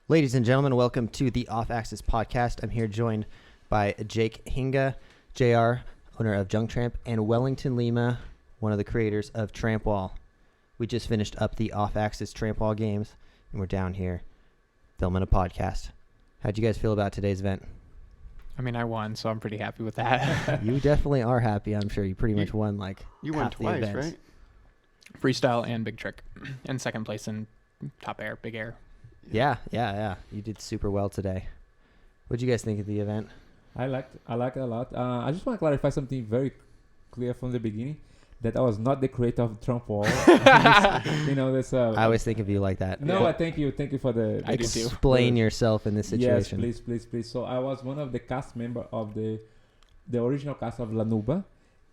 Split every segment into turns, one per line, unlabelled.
Ladies and gentlemen, welcome to the Off Axis podcast. I'm here joined by Jake Hinga, JR, owner of Junktramp, and Wellington Lima, one of the creators of TRAMPWALL. We just finished up the Off Axis TRAMPWALL games, and we're down here filming a podcast. How'd you guys feel about today's event?
I mean, I won, so I'm pretty happy with that.
You definitely are happy, I'm sure. You pretty much won like
You
half
won twice,
the events.
right?
Freestyle and big trick. And second place in top air, big air.
Yeah. You did super well today. What'd you guys think of the event?
I liked it a lot. I just want to clarify something very clear from the beginning, that I was not the creator of TRAMPWALL.
I always think of you like that.
No, I thank you for the.
I do too.
Explain yourself in this situation.
Yes, please. So I was one of the cast member of the original cast of Lanuba,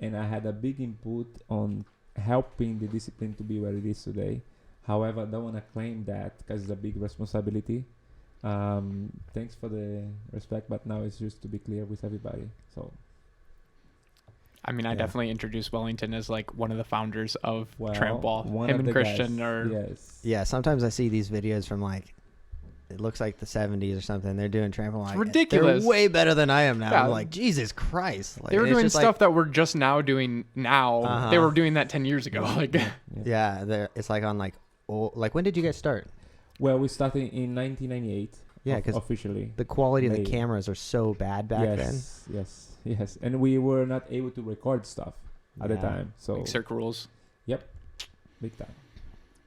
and I had a big input on helping the discipline to be where it is today. However, I don't want to claim that because it's a big responsibility. Thanks for the respect, but now it's just to be clear with everybody. So,
I mean, I definitely introduced Wellington as like one of the founders of
well,
TRAMPWALL.
one
Him
of
and
the
Christian
guys,
are.
yes.
Yeah, sometimes I see these videos from like, it looks like the 70s or something. They're doing trampoline. Like,
ridiculous.
They're way better than I am now.
Yeah.
I'm like, Jesus Christ. Like,
They were
it's
doing
just
stuff that we're just now doing now.
Uh-huh.
They were doing that 10 years ago. Like,
Yeah, it's like on like, like when did you guys start?
Well, we started in 1998.
Yeah, because
officially
the quality of the
May.
cameras are so bad back then.
Yes, and we were not able to record stuff at the
Yeah.
time. So
like circuit rules.
big time.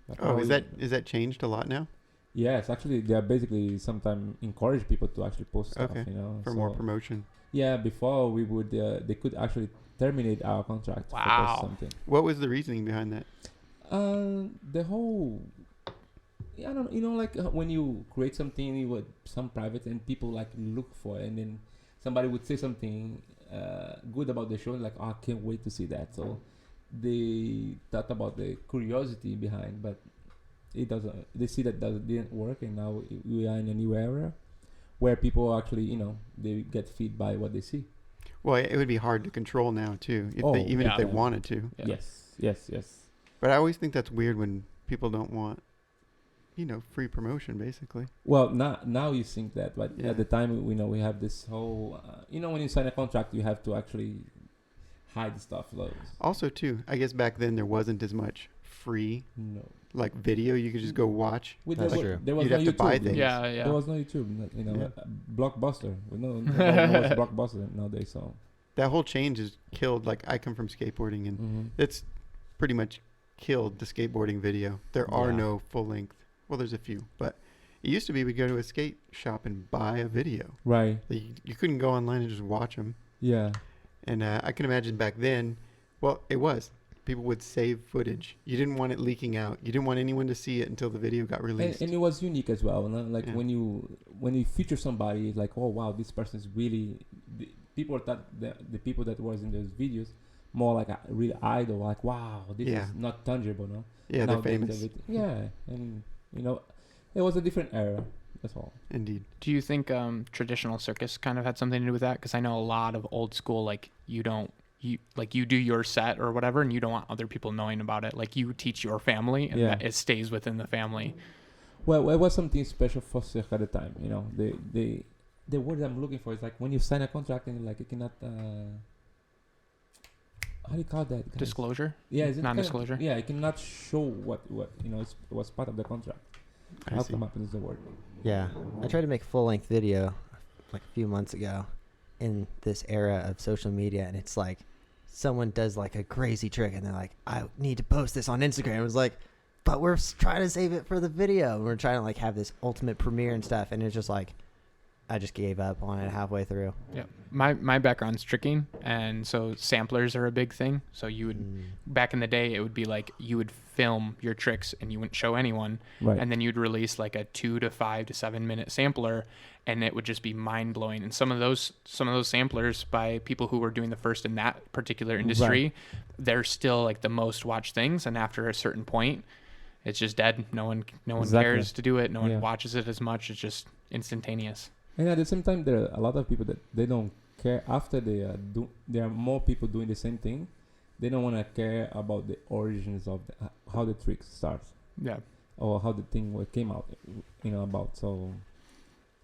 But
Oh,
now
is that changed a lot now
Yes, actually, they are basically sometimes encourage people to actually post stuff.
Okay,
for
more promotion?
Yeah, before we would, they could actually terminate our contract.
Wow.
For post something.
What was the reasoning behind that?
The whole, I don't know, like when you create something with some private and people like look for it, and then somebody would say something good about the show, like, oh, I can't wait to see that. So they thought about the curiosity behind, but it doesn't. They see that didn't work, and now we are in a new era where people actually, they get feed by what they see.
Well, it would be hard to control now too, if
yeah.
they wanted to.
Yeah.
Yes.
But I always think that's weird when people don't want, free promotion, basically.
Well, now you think that, but
Yeah.
at the time we have this whole, when you sign a contract, you have to actually hide stuff.
Also, too, I guess back then there wasn't as much free
No,
like video you could just go watch.
That's true.
There was
You'd
no
have to
YouTube.
buy things.
Yeah.
There was no YouTube.
Yeah.
Blockbuster. We know what's Blockbuster nowadays. So
That whole change has killed. Like, I come from skateboarding, and it's pretty much killed the skateboarding video. There are
Yeah.
no full length. Well, there's a few, but it used to be we go to a skate shop and buy a video.
right.
You couldn't go online and just watch them.
Yeah.
And I can imagine back then, well, it was. People would save footage. You didn't want it leaking out. You didn't want anyone to see it until the video got released.
And it was unique as well. Like
Yeah.
when you feature somebody, it's like, oh wow, this person is really. People thought the people that was in those videos more like a real idol. Like, wow, this
Yeah.
is not tangible, no.
Yeah,
Now
they're
they-
famous.
Yeah, and it was a different era. That's all.
Indeed.
Do you think traditional circus kind of had something to do with that? Because I know a lot of old school, like you do your set or whatever, and you don't want other people knowing about it. Like you teach your family, and
Yeah.
that it stays within the family.
Well, it was something special for Cirque at the time. The word I'm looking for is like when you sign a contract and like you cannot. How do you call that, guys?
Disclosure?
Yeah, is it
Non-disclosure?
Yeah, you cannot show what was part of the contract.
I
How
see.
come up is the word?
Yeah. I tried to make full-length video like a few months ago in this era of social media, and it's like someone does like a crazy trick, and they're like, I need to post this on Instagram. It was like, but we're trying to save it for the video. We're trying to like have this ultimate premiere and stuff, and it's just like, I just gave up on it halfway through.
Yeah. My background's tricking, and so samplers are a big thing. So you would back in the day, it would be like you would film your tricks and you wouldn't show anyone,
Right.
and then you'd release like a 2 to 5 to 7 minute sampler, and it would just be mind blowing. And some of those samplers by people who were doing the first in that particular industry, they're still like the most watched things. And after a certain point, it's just dead. No one
Exactly.
cares to do it. No one
Yeah.
watches it as much. It's just instantaneous.
And at the same time, there are a lot of people that they don't care after there are more people doing the same thing. They don't want to care about the origins of how the trick starts
Yeah.
or how the thing came out, about. So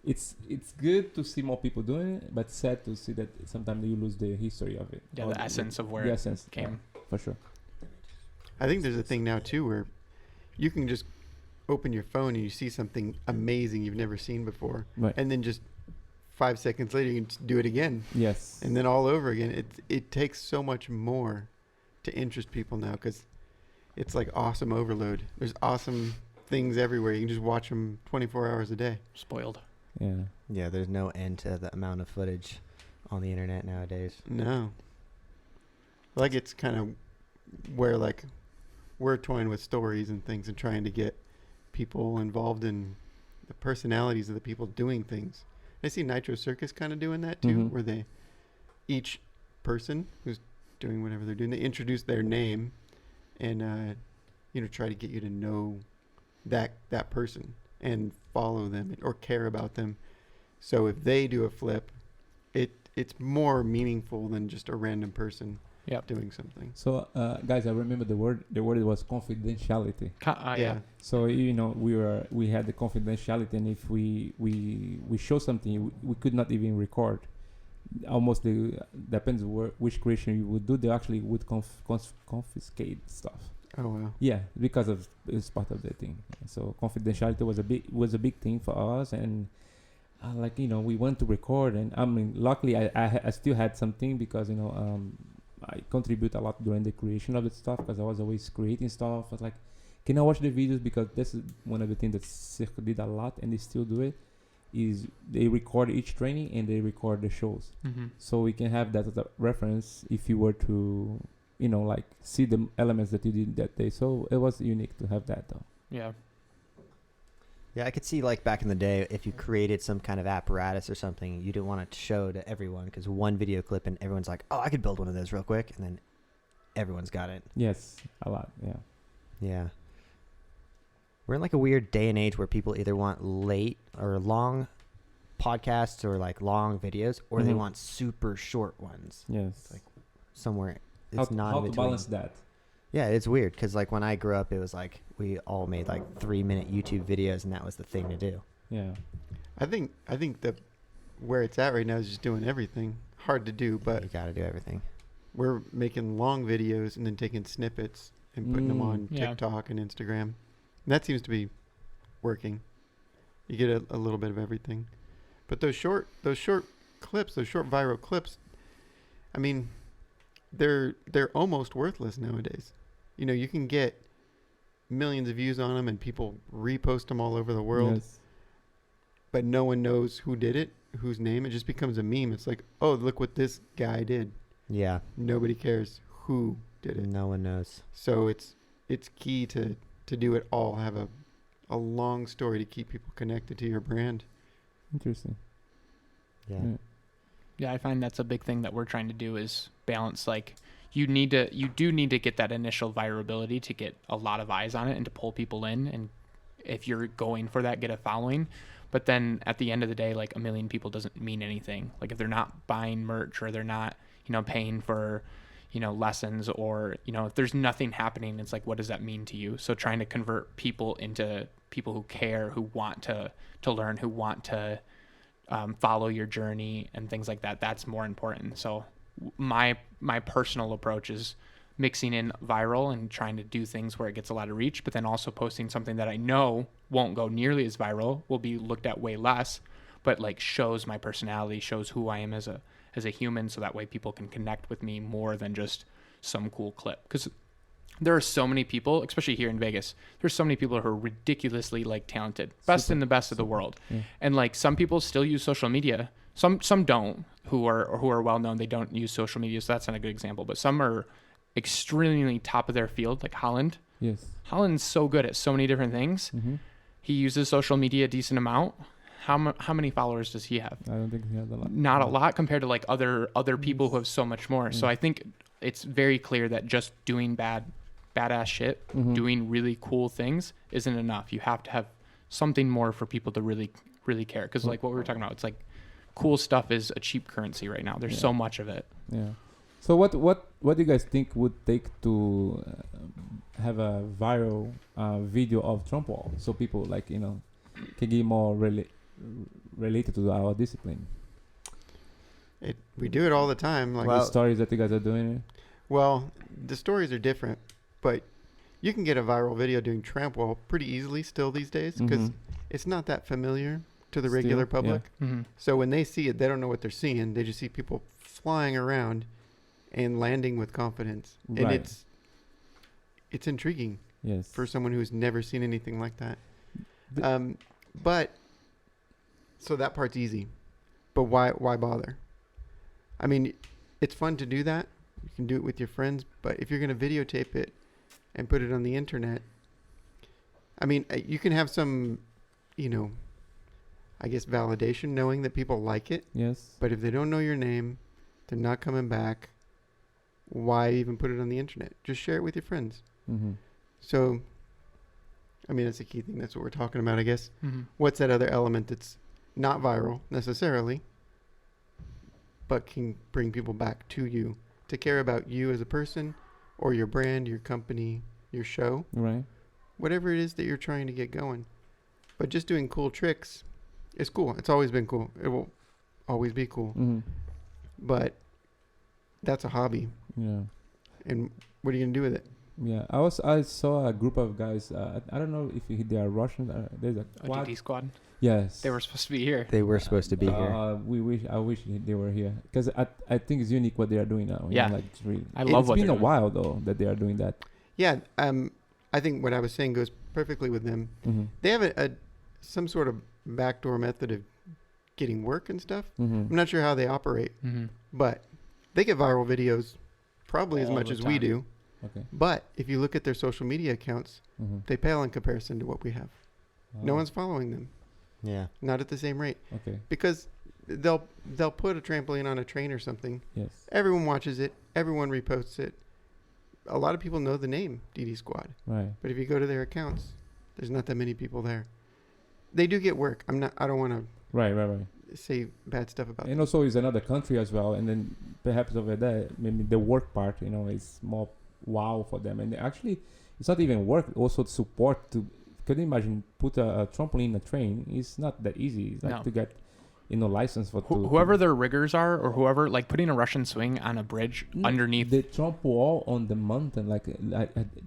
it's good to see more people doing it, but sad to see that sometimes you lose the history of it.
Yeah,
or
the essence of where
the
it
essence
came.
for sure.
I think there's a thing now too where you can just open your phone and you see something amazing you've never seen before,
Right.
and then just 5 seconds later you can just do it again,
Yes.
and then all over again. It takes so much more to interest people now because it's like awesome overload. There's awesome things everywhere. You can just watch them 24 hours a day.
Spoiled.
Yeah.
Yeah, there's no end to the amount of footage on the internet nowadays.
No. Like it's kind of where like we're toying with stories and things and trying to get people involved in the personalities of the people doing things. I see Nitro Circus kind of doing that too,
Mhm.
where they each person who's doing whatever they're doing, they introduce their name and try to get you to know that person and follow them or care about them. So if they do a flip, it's more meaningful than just a random person
Yep.
doing something.
So, guys, I remember the word. The word was confidentiality.
Yeah.
So we had the confidentiality, and if we show something, we could not even record. Almost depends which creation you would do. They actually would confiscate stuff.
Oh wow.
Yeah, because of it's part of the thing. So confidentiality was a big thing for us, and we went to record, and I mean, luckily I still had something because I contribute a lot during the creation of the stuff because I was always creating stuff. I was like, can I watch the videos? Because this is one of the things that Cirque did a lot, and they still do it, is they record each training and they record the shows.
Mm-hmm.
So we can have that as a reference if you were to, see the elements that you did that day. So it was unique to have that though.
Yeah.
Yeah, I could see like back in the day, if you created some kind of apparatus or something, you didn't want it to show to everyone because one video clip and everyone's like, oh, I could build one of those real quick. And then everyone's got it.
Yes, a lot, yeah.
Yeah. We're in like a weird day and age where people either want late or long podcasts or like long videos, or they
Mhm.
want super short ones.
Yes.
Like somewhere
how
it's not
how
in
to
between.
balance that?
Yeah, it's weird because like when I grew up, it was like we all made like 3-minute YouTube videos, and that was the thing to do.
Yeah.
I think that where it's at right now is just doing everything. Hard to do, but
You got to do everything.
we're making long videos and then taking snippets and putting them on
Yeah.
TikTok and Instagram. And that seems to be working. You get a little bit of everything. But those short clips, those short viral clips, I mean, they're almost worthless nowadays. You can get millions of views on them and people repost them all over the world,
Yes.
but no one knows who did it, whose name. It just becomes a meme. It's like, oh, look what this guy did.
Yeah.
Nobody cares who did it.
No one knows.
So it's key to do it all. Have a long story to keep people connected to your brand.
Interesting.
Yeah.
Yeah, I find that's a big thing that we're trying to do is balance. Like you do need to get that initial virality to get a lot of eyes on it and to pull people in. And if you're going for that, get a following. But then at the end of the day, like 1 million people doesn't mean anything. Like if they're not buying merch or they're not, paying for, lessons or, if there's nothing happening, it's like, what does that mean to you? So trying to convert people into people who care, who want to learn, who want to follow your journey and things like that. That's more important. So my personal approach is mixing in viral and trying to do things where it gets a lot of reach, but then also posting something that I know won't go nearly as viral, will be looked at way less, but like shows my personality, shows who I am as a human. So that way people can connect with me more than just some cool clip. Because there are so many people, especially here in Vegas, there's so many people who are ridiculously like talented, best in the best of the world.
Yeah.
And like some people still use social media. Some don't, who are well known. They don't use social media, so that's not a good example. But some are extremely top of their field, like Holland.
Yes.
Holland's so good at so many different things.
Mm-hmm.
He uses social media a decent amount. How many followers does he have?
I don't think he has a lot.
Not a lot compared to like other people who have so much more. So
Yeah.
I think it's very clear that just doing badass shit,
Mhm.
doing really cool things isn't enough. You have to have something more for people to really, really care. Because like what we were talking about, it's like cool stuff is a cheap currency right now. There's
Yeah.
so much of it.
Yeah. So what do you guys think would take to have a viral video of TRAMPWALL so people can get more related to our discipline?
We do it all the time. Like,
Well-
The stories that you guys are doing.
well, the stories are different, but you can get a viral video doing TRAMPWALL pretty easily still these days because
Mhm.
it's not that familiar to the
Still,
regular
yeah.
public.
Mm-hmm.
So when they see it, they don't know what they're seeing. They just see people flying around and landing with confidence, and
Right.
it's intriguing
Yes.
for someone who's never seen anything like that.
The-
But so that part's easy, but why bother? I mean, it's fun to do that. You can do it with your friends, but if you're going to videotape it and put it on the internet, I mean, you can have some, I guess validation knowing that people like it,
Yes.
but if they don't know your name, they're not coming back. Why even put it on the internet? Just share it with your friends.
Mm-hmm.
So, I mean, that's a key thing. That's what we're talking about, I guess.
Mm-hmm.
What's that other element that's not viral necessarily, but can bring people back to you, to care about you as a person or your brand, your company, your show,
Right.
whatever it is that you're trying to get going. But just doing cool tricks is cool. It's always been cool. It will always be cool.
Mm-hmm.
But that's a hobby.
Yeah.
And what are you going to do with it?
Yeah. I saw a group of guys. I don't know if they are Russian. There's a quad.
DD squad.
Yes.
They were supposed to be here.
They were supposed to be here.
I wish they were here because I think it's unique what they are doing now.
Yeah.
Like it's really.
I love what
It's been
they're
a
doing.
while though that they are doing that.
Yeah. I think what I was saying goes perfectly with them.
Mm-hmm.
They have some sort of backdoor method of getting work and stuff.
Mm-hmm.
I'm not sure how they operate,
Mm-hmm.
but they get viral videos probably as
All
much
the
as we
time.
do.
Okay.
But if you look at their social media accounts,
Mm-hmm.
they pale in comparison to what we have. No one's following them,
Yeah.
not at the same rate,
Okay.
because they'll put a trampoline on a train or something.
Yes.
Everyone watches it. Everyone reposts it. A lot of people know the name DD Squad,
Right.
but if you go to their accounts, there's not that many people there. They do get work. I don't want to
Right.
say bad stuff about
And
them.
also it's another country as well, and then perhaps over there, maybe the work part, is more wow for them. And actually, it's not even work. Also support to. Can you imagine put a trampoline in a train? It's not that easy. It's like
No.
to get, license for
Whoever their riggers are, or whoever, like putting a Russian swing on a bridge underneath.
the tramp wall on the mountain, like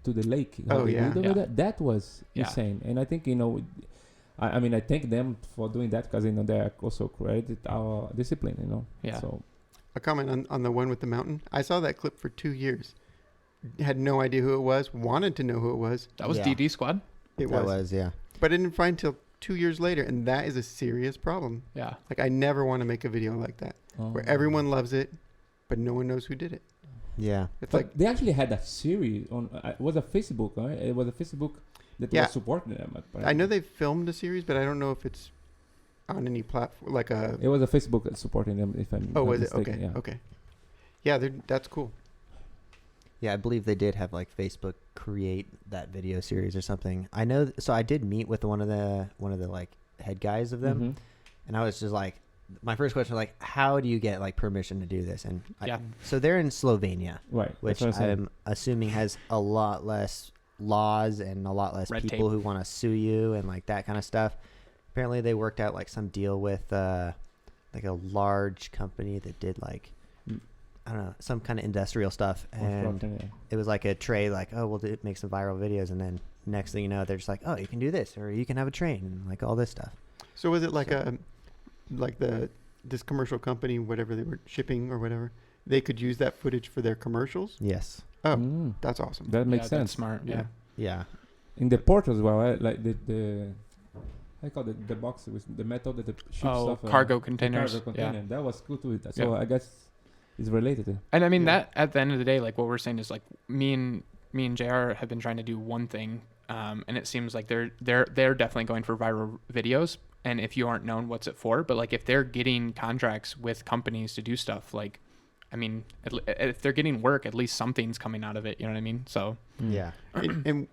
to the lake.
Oh,
They
yeah.
did over
Yeah.
that was
Yeah.
insane. And I think I mean I thank them for doing that because they also created our discipline.
Yeah.
So
A comment on the one with the mountain. I saw that clip for 2 years. Had no idea who it was. Wanted to know who it was.
That was
Yeah.
DD squad.
It
That
was.
was, yeah.
But I didn't find till 2 years later, and that is a serious problem.
Yeah.
Like, I never want to make a video like that where everyone loves it, but no one knows who did it.
Yeah.
It's
But
like,
they actually had a series on. It was a Facebook, right? It was a Facebook that
Yeah.
was supporting them.
I know they filmed a series, but I don't know if it's on any platform. Like a.
It was a Facebook that's supporting them. If I'm
Oh,
not
was it?
mistaken,
Okay.
Yeah.
Okay. Yeah, that's cool.
Yeah, I believe they did have like Facebook create that video series or something. I know. So I did meet with one of the like head guys of them,
Mhm.
and I was just like, my first question was like, how do you get like permission to do this? And
Yeah.
so they're in Slovenia,
Right.
which
that's what I'm saying.
I'm assuming has a lot less laws and a lot less
Red
people
tape.
who want to sue you and like that kind of stuff. Apparently, they worked out like some deal with like a large company that did like
Mm.
I don't know, some kind of industrial stuff, and
Construction, yeah.
it was like a tray, like, oh, we'll make some viral videos, and then next thing you know, they're just like, oh, you can do this, or you can have a train, and like all this stuff.
So was it like this commercial company, whatever they were shipping or whatever, they could use that footage for their commercials?
Yes.
Oh,
Mm.
that's awesome.
That makes
Yeah,
sense.
That's smart.
Yeah.
Yeah.
Yeah.
In the port as well, right? Like the I call it the box with the metal that the ships
Oh,
stuff.
cargo
the
containers.
cargo
Yeah.
container. That was cool too. So
Yeah.
I guess it's related.
And I mean
Yeah.
that at the end of the day, like what we're saying is like me and JR have been trying to do one thing, and it seems like they're definitely going for viral videos. And if you aren't known, what's it for? But like if they're getting contracts with companies to do stuff, like, I mean, if they're getting work, at least something's coming out of it. You know what I mean? So
Mm.
Yeah.
and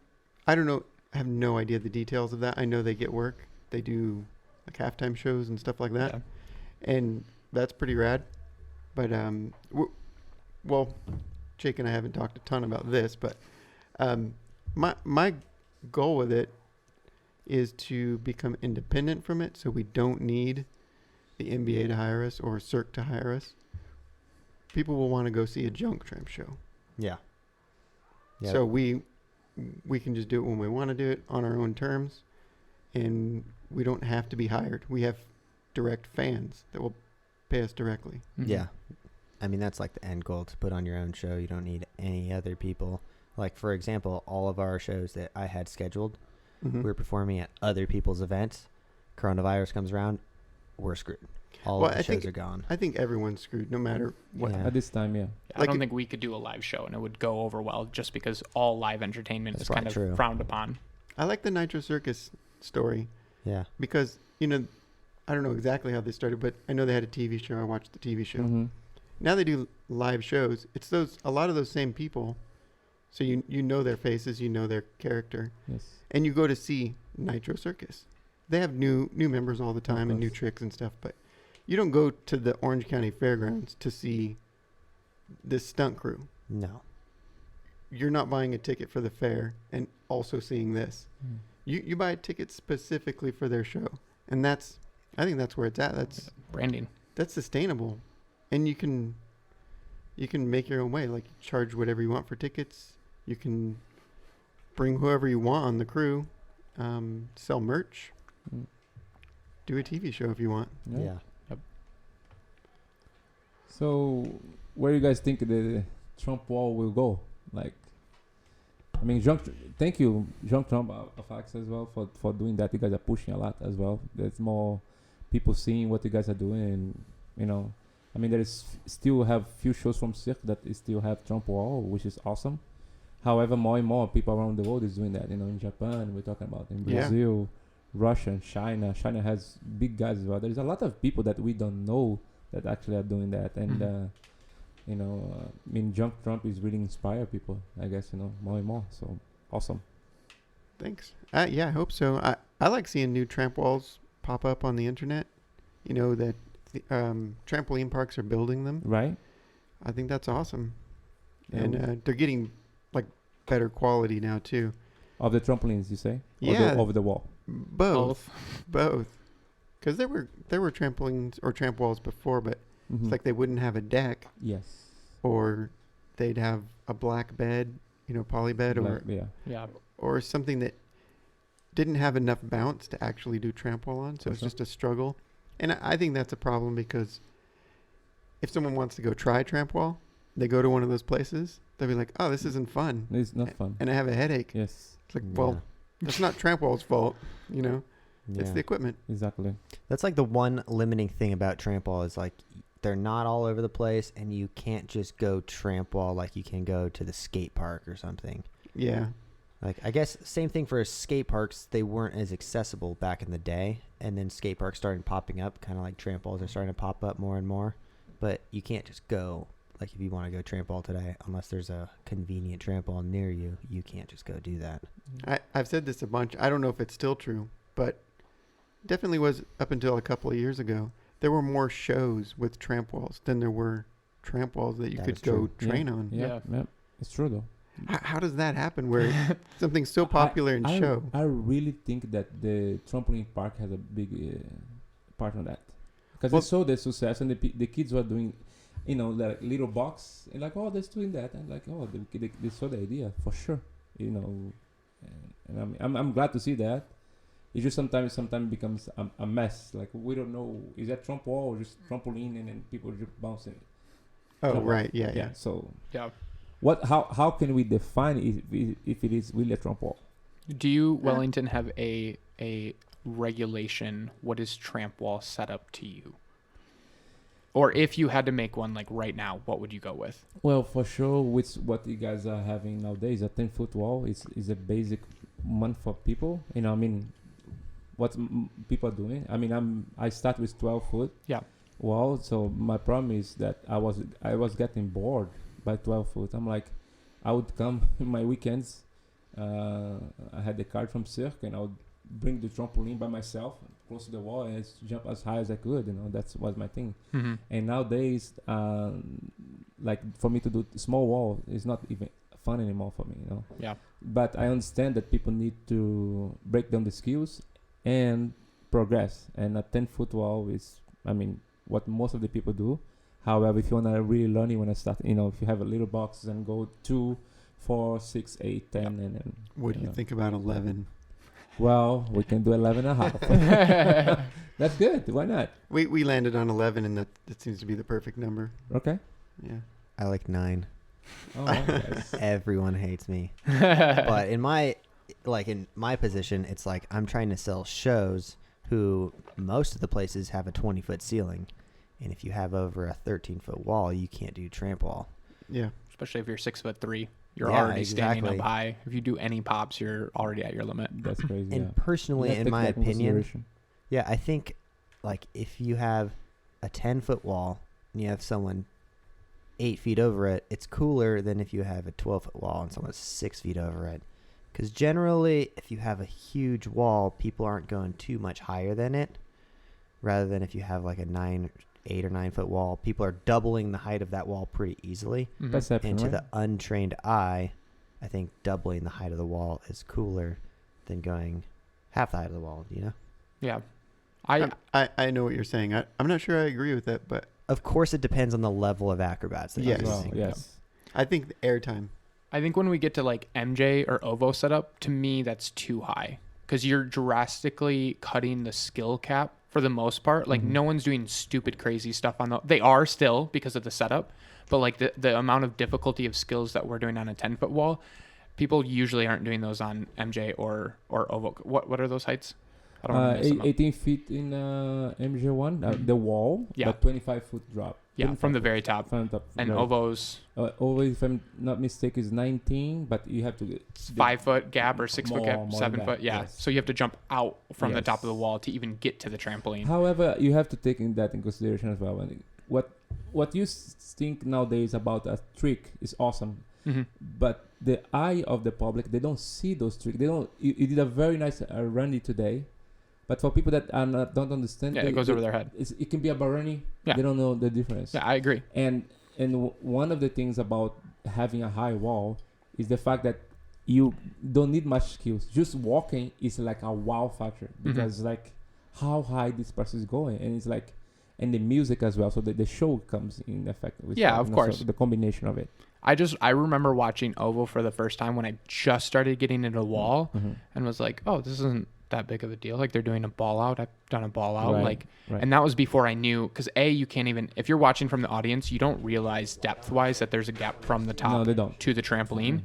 I don't know. I have no idea the details of that. I know they get work. They do like halftime shows and stuff like that,
yeah.
and that's pretty rad. But well, Jake and I haven't talked a ton about this, but my goal with it is to become independent from it, so we don't need the NBA to hire us or Cirque to hire us, people will want to go see a Junktramp show.
Yeah. Yeah.
So we can just do it when we want to do it on our own terms, and we don't have to be hired. We have direct fans that will pay us directly.
Mhm.
Yeah. I mean, that's like the end goal, to put on your own show. You don't need any other people. Like, for example, all of our shows that I had scheduled,
Mhm.
we were performing at other people's events. Coronavirus comes around, we're screwed. All
Well,
of the
I
shows
think-
are gone.
I think everyone's screwed no matter what.
Yeah.
At this time, yeah.
I
Like
don't
it-
think we could do a live show and it would go over well just because all live entertainment
That's
is kind of
probably true.
frowned upon.
I like the Nitro Circus story
Yeah.
because, you know, I don't know exactly how they started, but I know they had a TV show. I watched the TV show.
Mm-hmm.
Now they do live shows. It's a lot of those same people. So you know their faces, you know their character,
Yes.
and you go to see Nitro Circus. They have new members all the time and new
course.
tricks and stuff, but you don't go to the Orange County Fairgrounds to see this stunt crew.
No.
You're not buying a ticket for the fair and also seeing this.
Mm.
You buy a ticket specifically for their show, and I think that's where it's at.
Branding.
That's sustainable, and you can make your own way. Like, charge whatever you want for tickets. You can bring whoever you want on the crew, sell merch,
Mm.
do a TV show if you want.
Yeah.
So, where you guys think the Trump wall will go? Like, I mean, thank you, Junktramp of Axe as well for doing that. You guys are pushing a lot as well. There's more people seeing what you guys are doing, and you know, I mean, there is still have few shows from Cirque that is still have Trump wall, which is awesome. However, more and more people around the world is doing that. You know, in Japan, we're talking about in
Yeah.
Brazil, Russia, and China. China has big guys as well. There's a lot of people that we don't know that actually are doing that, and
Mhm.
you know, I mean, Junktramp is really inspire people, I guess, you know, more and more. So awesome.
Thanks. Yeah, I hope so. I like seeing new tramp walls pop up on the internet. You know that the, trampoline parks are building them.
Right?
I think that's awesome,
Yeah,
and they're getting like better quality now too.
of the trampolines, you say?
Yeah.
Or over the wall.
Both. Because there were trampolines or tramp walls before, but
Mhm.
it's like they wouldn't have a deck,
Yes.
or they'd have a black bed, poly bed,
Yeah.
Yeah.
or something that didn't have enough bounce to actually do tramp wall on. So
For
it's
sure.
just a struggle. And I think that's a problem, because if someone wants to go try tramp wall, they go to one of those places, they'll be like, oh, this isn't fun.
It's not fun.
And I have a headache.
Yes,
It's like, well, that's not tramp wall's fault,
yeah.
It's the equipment.
exactly.
That's like the one limiting thing about tramp wall is like they're not all over the place, and you can't just go tramp wall like you can go to the skate park or something.
Yeah.
Like, I guess same thing for skate parks. They weren't as accessible back in the day, and then skate parks started popping up, kind of like tramp walls are starting to pop up more and more. But you can't just go, like, if you want to go tramp wall today, unless there's a convenient tramp wall near you, you can't just go do that.
I've said this a bunch. I don't know if it's still true, but definitely was up until a couple of years ago. There were more shows with tramp walls than there were tramp walls that you
That
could
is
go
true.
train on.
Yeah. Yeah. It's true though.
How does that happen where something's so popular in show?
I really think that the trampoline park has a big part on that, because
Well-
they saw the success, and the kids were doing, like little box, and like, oh, they're doing that, and like, oh, they saw the idea for sure, and I'm glad to see that. It's just sometimes becomes a mess. Like, we don't know, is that tramp wall or just trampoline, and then people just bouncing.
Oh,
Tramp-
right. Yeah.
So
Yeah.
how can we define if it is really a tramp wall?
Do you, Wellington, have a regulation? What is tramp wall set up to you? Or if you had to make one like right now, what would you go with?
Well, for sure, with what you guys are having nowadays, a 10-foot wall is a basic one for people. What people are doing. I start with 12-foot.
Yeah.
Wall. So my problem is that I was getting bored by 12-foot. I'm like, I would come in my weekends. I had the card from Cirque, and I would bring the trampoline by myself close to the wall and jump as high as I could. That was my thing.
Mm-hmm.
And nowadays, like for me to do small wall is not even fun anymore for me.
Yeah.
But I understand that people need to break down the skills and progress. And a 10-foot wall is I mean, what most of the people do. However, if you want to really learn, you want to start, if you have a little box and go 2, 4, 6, 8, 10, and then.
What do you think about 11?
Well, we can do 11 and a half. That's good. Why not?
We landed on 11, and that seems to be the perfect number.
Okay.
Yeah.
I like 9.
Oh, nice.
Everyone hates me. But in my position, it's like I'm trying to sell shows who most of the places have a 20-foot ceiling. And if you have over a 13-foot wall, you can't do tramp wall.
Yeah.
Especially if you're 6'3", you're
Yeah,
already standing
exactly.
up high. If you do any pops, you're already at your limit.
That's crazy.
And
Yeah.
personally,
You have to
in my
take that into
opinion,
consideration.
yeah, I think like if you have a 10-foot wall and you have someone 8 feet over it, it's cooler than if you have a 12-foot wall and someone's 6 feet over it. Because generally, if you have a huge wall, people aren't going too much higher than it. Rather than if you have like a 8 or 9 foot wall, people are doubling the height of that wall pretty easily.
Mhm.
Perception,
And to
right?
the untrained eye, I think doubling the height of the wall is cooler than going half the height of the wall, you know?
Yeah.
I know what you're saying. I'm not sure I agree with that, but
Of course, it depends on the level of acrobats that
Yes.
you're
Well,
using.
yes.
I think the airtime.
I think when we get to like MJ or OVO setup, to me, that's too high because you're drastically cutting the skill cap for the most part. Like
Mhm.
no one's doing stupid, crazy stuff on they are still because of the setup, but like the amount of difficulty of skills that we're doing on a 10-foot wall, people usually aren't doing those on MJ or OVO. What are those heights? I don't want to mess them up.
18 feet in MJ1, the wall,
Yeah.
but 25-foot drop.
Yeah,
25
from the
foot
very top.
From the top.
And
right.
OVO's
Always, if I'm not mistaken, is 19, but you have to get
5-foot gap or 6-foot
More-
gap,
more than
7-foot.
that,
Yeah.
yes.
So you have to jump out from the top of the
Yes.
wall to even get to the trampoline.
However, you have to take that in consideration as well. And what you think nowadays about a trick is awesome,
Mm-hmm.
but the eye of the public, they don't see those tricks. They don't. You did a very nice runny today, but for people that don't understand,
Yeah, it goes over their head.
It can be a barani.
Yeah.
They don't know the difference.
Yeah, I agree.
And one of the things about having a high wall is the fact that you don't need much skills. Just walking is like a wow factor because like how high this person is going, and it's like, and the music as well. So the show comes in effect. With
Yeah,
that,
of
so
course.
the combination of it.
I remember watching OVO for the first time when I just started getting into wall and was like, oh, this isn't that big of a deal. Like they're doing a ball out. I've done a ball out.
Right.
And that was before I knew, because you can't even, if you're watching from the audience, you don't realize depth wise that there's a gap from the top
No, they don't.
to the trampoline.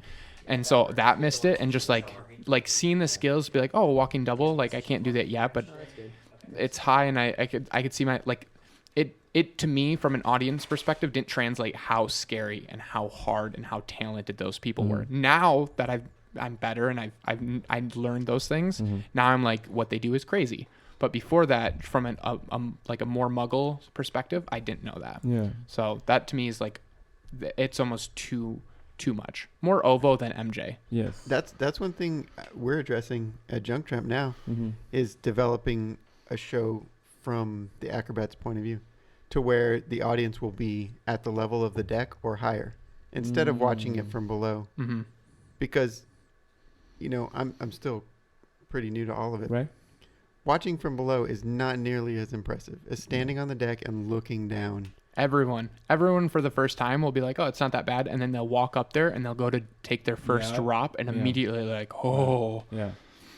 And so that missed it. And just like seeing the skills be like, oh, walking double, like I can't do that yet, but it's high. And I could see my, like it to me from an audience perspective didn't translate how scary and how hard and how talented those people were. Now that I'm better and I've learned those things. Now I'm like, what they do is crazy. But before that, from like a more muggle perspective, I didn't know that.
Yeah.
So that to me is like, it's almost too much. More OVO than MJ.
Yes.
That's one thing we're addressing at Junktramp now is developing a show from the acrobat's point of view to where the audience will be at the level of the deck or higher instead of watching it from below.
Mm-hmm.
Because, I'm still pretty new to all of it.
Right.
Watching from below is not nearly as impressive as standing on the deck and looking down.
Everyone for the first time will be like, oh, it's not that bad. And then they'll walk up there and they'll go to take their first drop and immediately they're like, oh.
Yeah.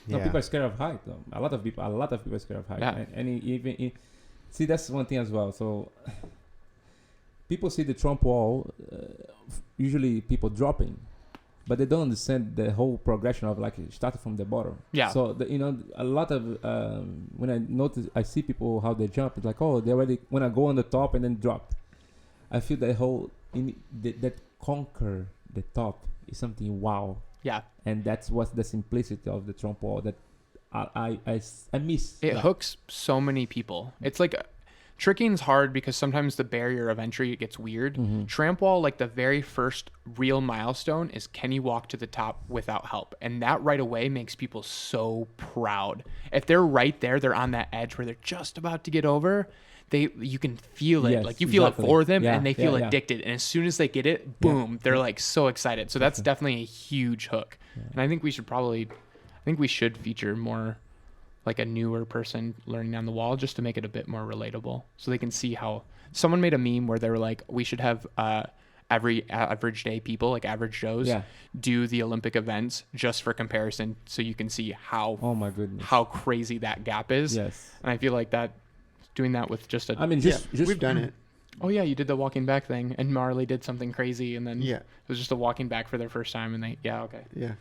No, people are scared of height. Though. A lot of people are scared of height.
Yeah.
And see, that's one thing as well. So people see the Trump wall, usually people dropping, but they don't understand the whole progression of like starting from the bottom. Yeah. So a lot of when I see people how they jump, it's like, oh, they already when I go on the top and then drop. I feel that whole that conquer the top is something wow.
Yeah.
And that's what's the simplicity of the Trump wall that I miss.
It hooks so many people. It's like tricking's hard because sometimes the barrier of entry gets weird. Tramp wall, like the very first real milestone is can you walk to the top without help? And that right away makes people so proud. If they're right there, they're on that edge where they're just about to get over. You can feel it.
Yes,
like you feel it for them and they feel
yeah.
addicted. And as soon as they get it, boom, they're like so excited. So that's definitely a huge hook. And I think we should feature more like a newer person learning on the wall, just to make it a bit more relatable, so they can see how. Someone made a meme where they were like, we should have every average day people, like average Joes,
Yeah.
do the Olympic events just for comparison, so you can see how
Oh my goodness.
how crazy that gap is.
Yes.
And I feel like that doing that with just a
I mean,
Yeah,
just
we've done it.
oh yeah, you did the walking back thing, and Marley did something crazy, and then
Yeah,
it was just a walking back for their first time, and okay.
yeah.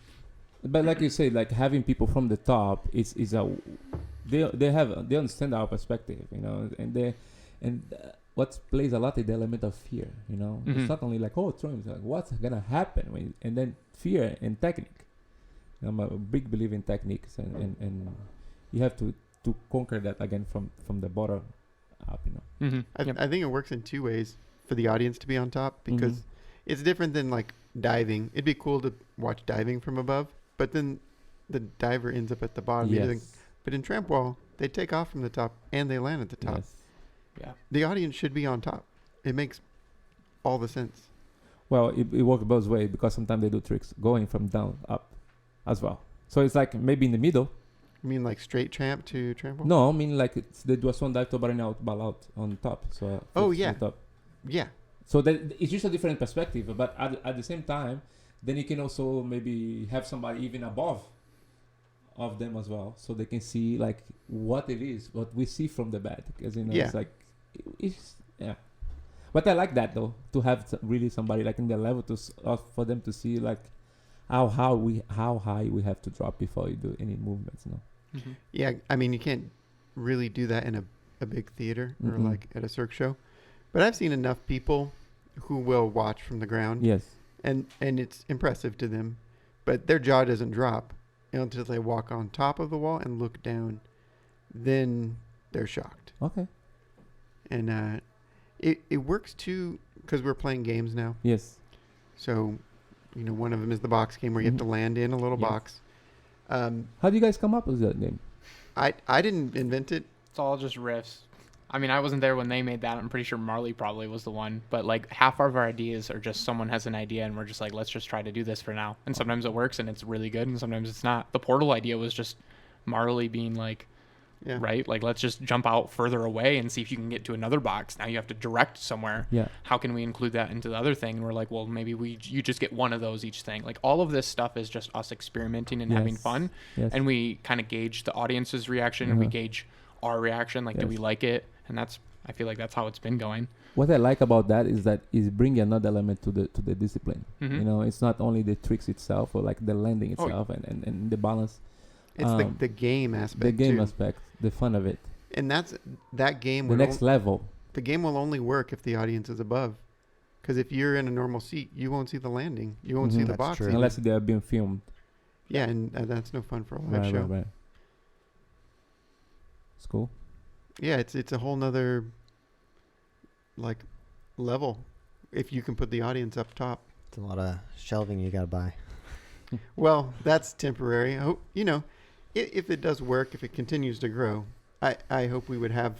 But like you say, like having people from the top is a they understand our perspective, you know, and what plays a lot is the element of fear, you know.
Mhm.
It's not only like, oh, Trump, it's like, what's gonna happen and then fear and technique. I'm a big believer in techniques, and you have to conquer that again from the bottom up, you know.
Mm-hmm.
I think it works in two ways for the audience to be on top, because it's different than like diving. It'd be cool to watch diving from above, but then the diver ends up at the bottom.
Yes.
But in tramp wall, they take off from the top and they land at the top.
Yes.
Yeah.
The audience should be on top. It makes all the sense.
Well, it works both ways, because sometimes they do tricks going from down up as well. So it's like maybe in the middle.
You mean like straight tramp to tramp wall?
No, I mean like they do a swan dive to ball out on top. So
Oh,
first
yeah.
on top.
Yeah.
So that it's just a different perspective, but at the same time, then you can also maybe have somebody even above of them as well, so they can see like what it is, what we see from the bed, because you know
Yeah.
it's like it's yeah. But I like that though, to have really somebody like in the level for them to see like how high we have to drop before you do any movements. No.
Mm-hmm.
Yeah. I mean, you can't really do that in a big theater or
Mm-mm.
like at a circ show. But I've seen enough people who will watch from the ground,
Yes.
and it's impressive to them, but their jaw doesn't drop until they walk on top of the wall and look down. Then they're shocked.
Okay.
And it works too, because we're playing games now.
Yes.
So, you know, one of them is the box game where you have to land in a little
Yes.
box.
How do you guys come up with that name?
I didn't invent it.
It's all just riffs. I mean, I wasn't there when they made that. I'm pretty sure Marley probably was the one. But like half of our ideas are just someone has an idea and we're just like, let's just try to do this for now. And sometimes it works and it's really good, and sometimes it's not. The portal idea was just Marley being like,
Yeah.
right? Like, let's just jump out further away and see if you can get to another box. Now you have to direct somewhere.
Yeah.
How can we include that into the other thing? And we're like, well, maybe you just get one of those each thing. Like, all of this stuff is just us experimenting and having
Yes.
fun.
Yes.
And we kind of gauge the audience's reaction and we
Uh-huh.
gauge our reaction. Like, do
Yes.
we like it? And I feel like that's how it's been going.
What I like about that is that it's bringing another element to the discipline.
Mhm.
You know, it's not only the tricks itself or like the landing
Oh,
itself and the balance,
It's the game aspect.
the game
too.
aspect, the fun of it,
And that game
the
would
next level.
the game will only work if the audience is above. Because if you're in a normal seat, you won't see the landing. You won't see
Mhm.
the
That's
box.
true.
even.
Unless they are being filmed.
Yeah, and that's no fun for a live
Right,
show.
right. It's cool.
Yeah, it's a whole nother like level if you can put the audience up top.
It's a lot of shelving you gotta buy.
Well, that's temporary. I hope, you know, if it does work, if it continues to grow, I hope we would have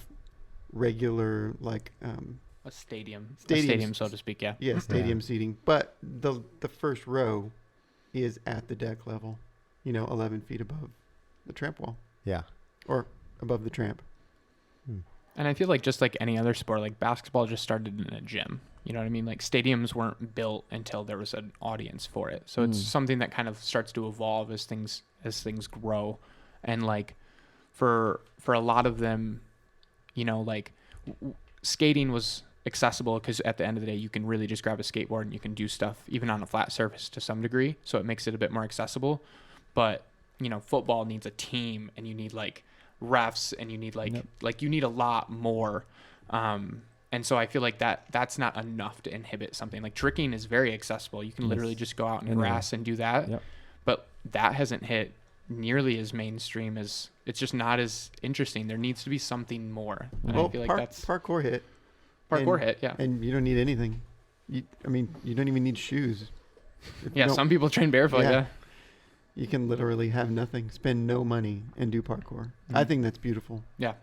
regular like
A stadium. A
Stadiums.
stadium, so to speak, yeah.
stadium seating. But the first row is at the deck level, you know, 11 feet above the tramp wall
Yeah.
or above the tramp.
And I feel like just like any other sport, like basketball just started in a gym. You know what I mean? Like, stadiums weren't built until there was an audience for it. So it's something that kind of starts to evolve as things grow. And like for a lot of them, you know, like skating was accessible because at the end of the day, you can really just grab a skateboard and you can do stuff even on a flat surface to some degree. So it makes it a bit more accessible. But, you know, football needs a team and you need like refs and you need like you need a lot more. And so I feel like that's not enough to inhibit something. Like, tricking is very accessible. You can literally just go out in
Anyway.
grass and do that.
Yep.
But that hasn't hit nearly as mainstream as it's just not as interesting. There needs to be something more. And
Well,
I feel like that's
parkour hit.
parkour
and-
hit. Yeah.
And you don't need anything. You don't even need shoes. If you
Yeah.
don't-
Some people train barefoot.
Yeah.
Yeah.
You can literally have nothing, spend no money, and do parkour. I
Mhm.
think that's beautiful.
Yeah.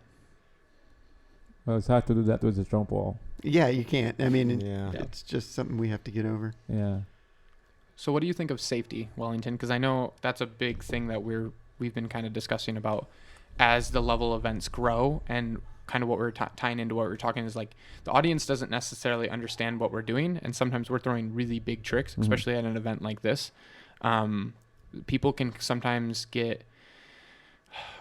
Well, it's hard to do that with the TRAMPWALL.
Yeah, you can't. I mean,
Yeah.
it's just something we have to get over.
Yeah.
So what do you think of safety, Wellington? Because I know that's a big thing that we've been kind of discussing about as the level events grow, and kind of what we're tying into what we're talking is like the audience doesn't necessarily understand what we're doing, and sometimes we're throwing really big tricks, especially at an event like this. People can sometimes get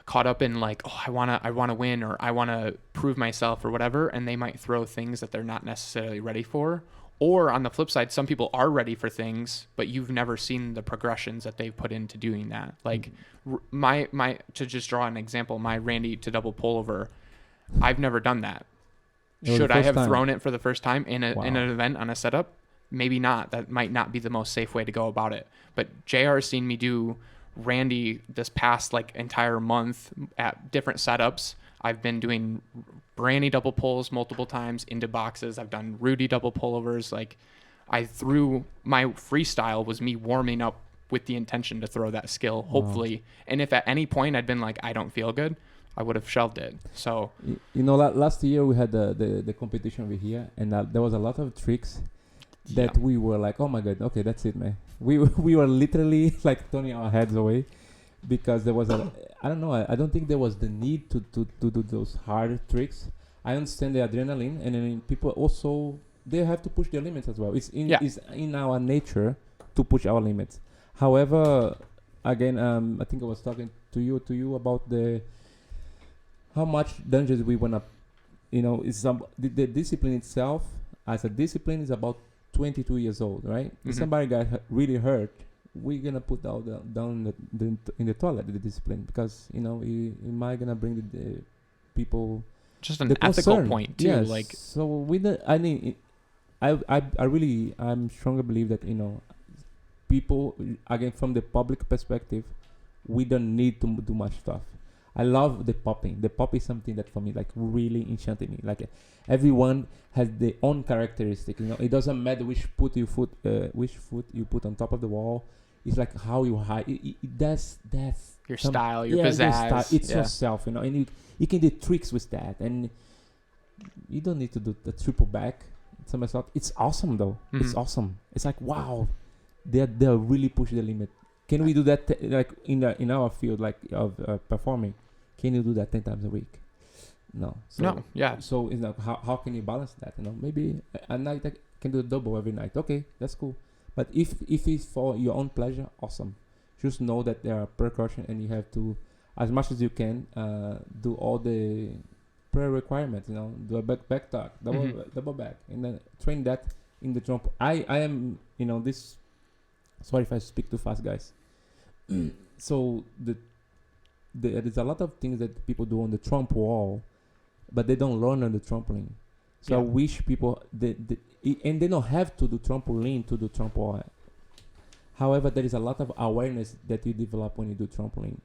caught up in like, oh, I want to win, or I want to prove myself or whatever, and they might throw things that they're not necessarily ready for. Or on the flip side, some people are ready for things, but you've never seen the progressions that they've put into doing that. Like my to just draw an example, my Randy to double pullover, I've never done that. Should I have thrown it for the first time in an event on a setup? Maybe not. That might not be the most safe way to go about it. But JR's seen me do Randy this past like entire month at different setups. I've been doing Brandy double pulls multiple times into boxes. I've done Rudy double pullovers. Like I threw my freestyle was me warming up with the intention to throw that skill, hopefully. And if at any point I'd been like, I don't feel good, I would have shelved it. So,
last year we had the competition over here, and there was a lot of tricks that we were like, oh my God, okay, that's it, man. We were literally like turning our heads away because there was I don't know, I don't think there was the need to do those hard tricks. I understand the adrenaline, and then people also, they have to push their limits as well. It's in our nature to push our limits. However, again, I think I was talking to you about how much dangerous we wanna, it's the discipline itself as a discipline is about 22 years old, right? If somebody got really hurt, we're gonna put down in the toilet the discipline, because it might gonna bring the people
just an ethical point too.
Yes.
Like,
so we don't, I mean, I'm strongly believe that people, again, from the public perspective, we don't need to do much stuff. I love the popping. The pop is something that for me like really enchanted me. Like everyone has their own characteristic. It doesn't matter which foot you put on top of the wall. It's like how you hide. That's
your style, your pizzazz.
Your style. It's yourself, and you can do tricks with that, and you don't need to do the triple back. It's awesome though. It's awesome. It's like, wow, they're really pushing the limit. Can we do that like in our field like of performing? Can you do that 10 times a week? No.
No. Yeah.
So it's like how can you balance that? Maybe a night I can do a double every night. Okay, that's cool. But if it's for your own pleasure, awesome. Just know that there are precautions, and you have to, as much as you can, do all the pre-requirements. Do a back tuck, double back, and then train that in the trump. I am this. Sorry if I speak too fast, guys. So there's a lot of things that people do on the trump wall, but they don't learn on the trampoline. So I wish people and they don't have to do trampoline to do trump wall. However, there is a lot of awareness that you develop when you do trampoline,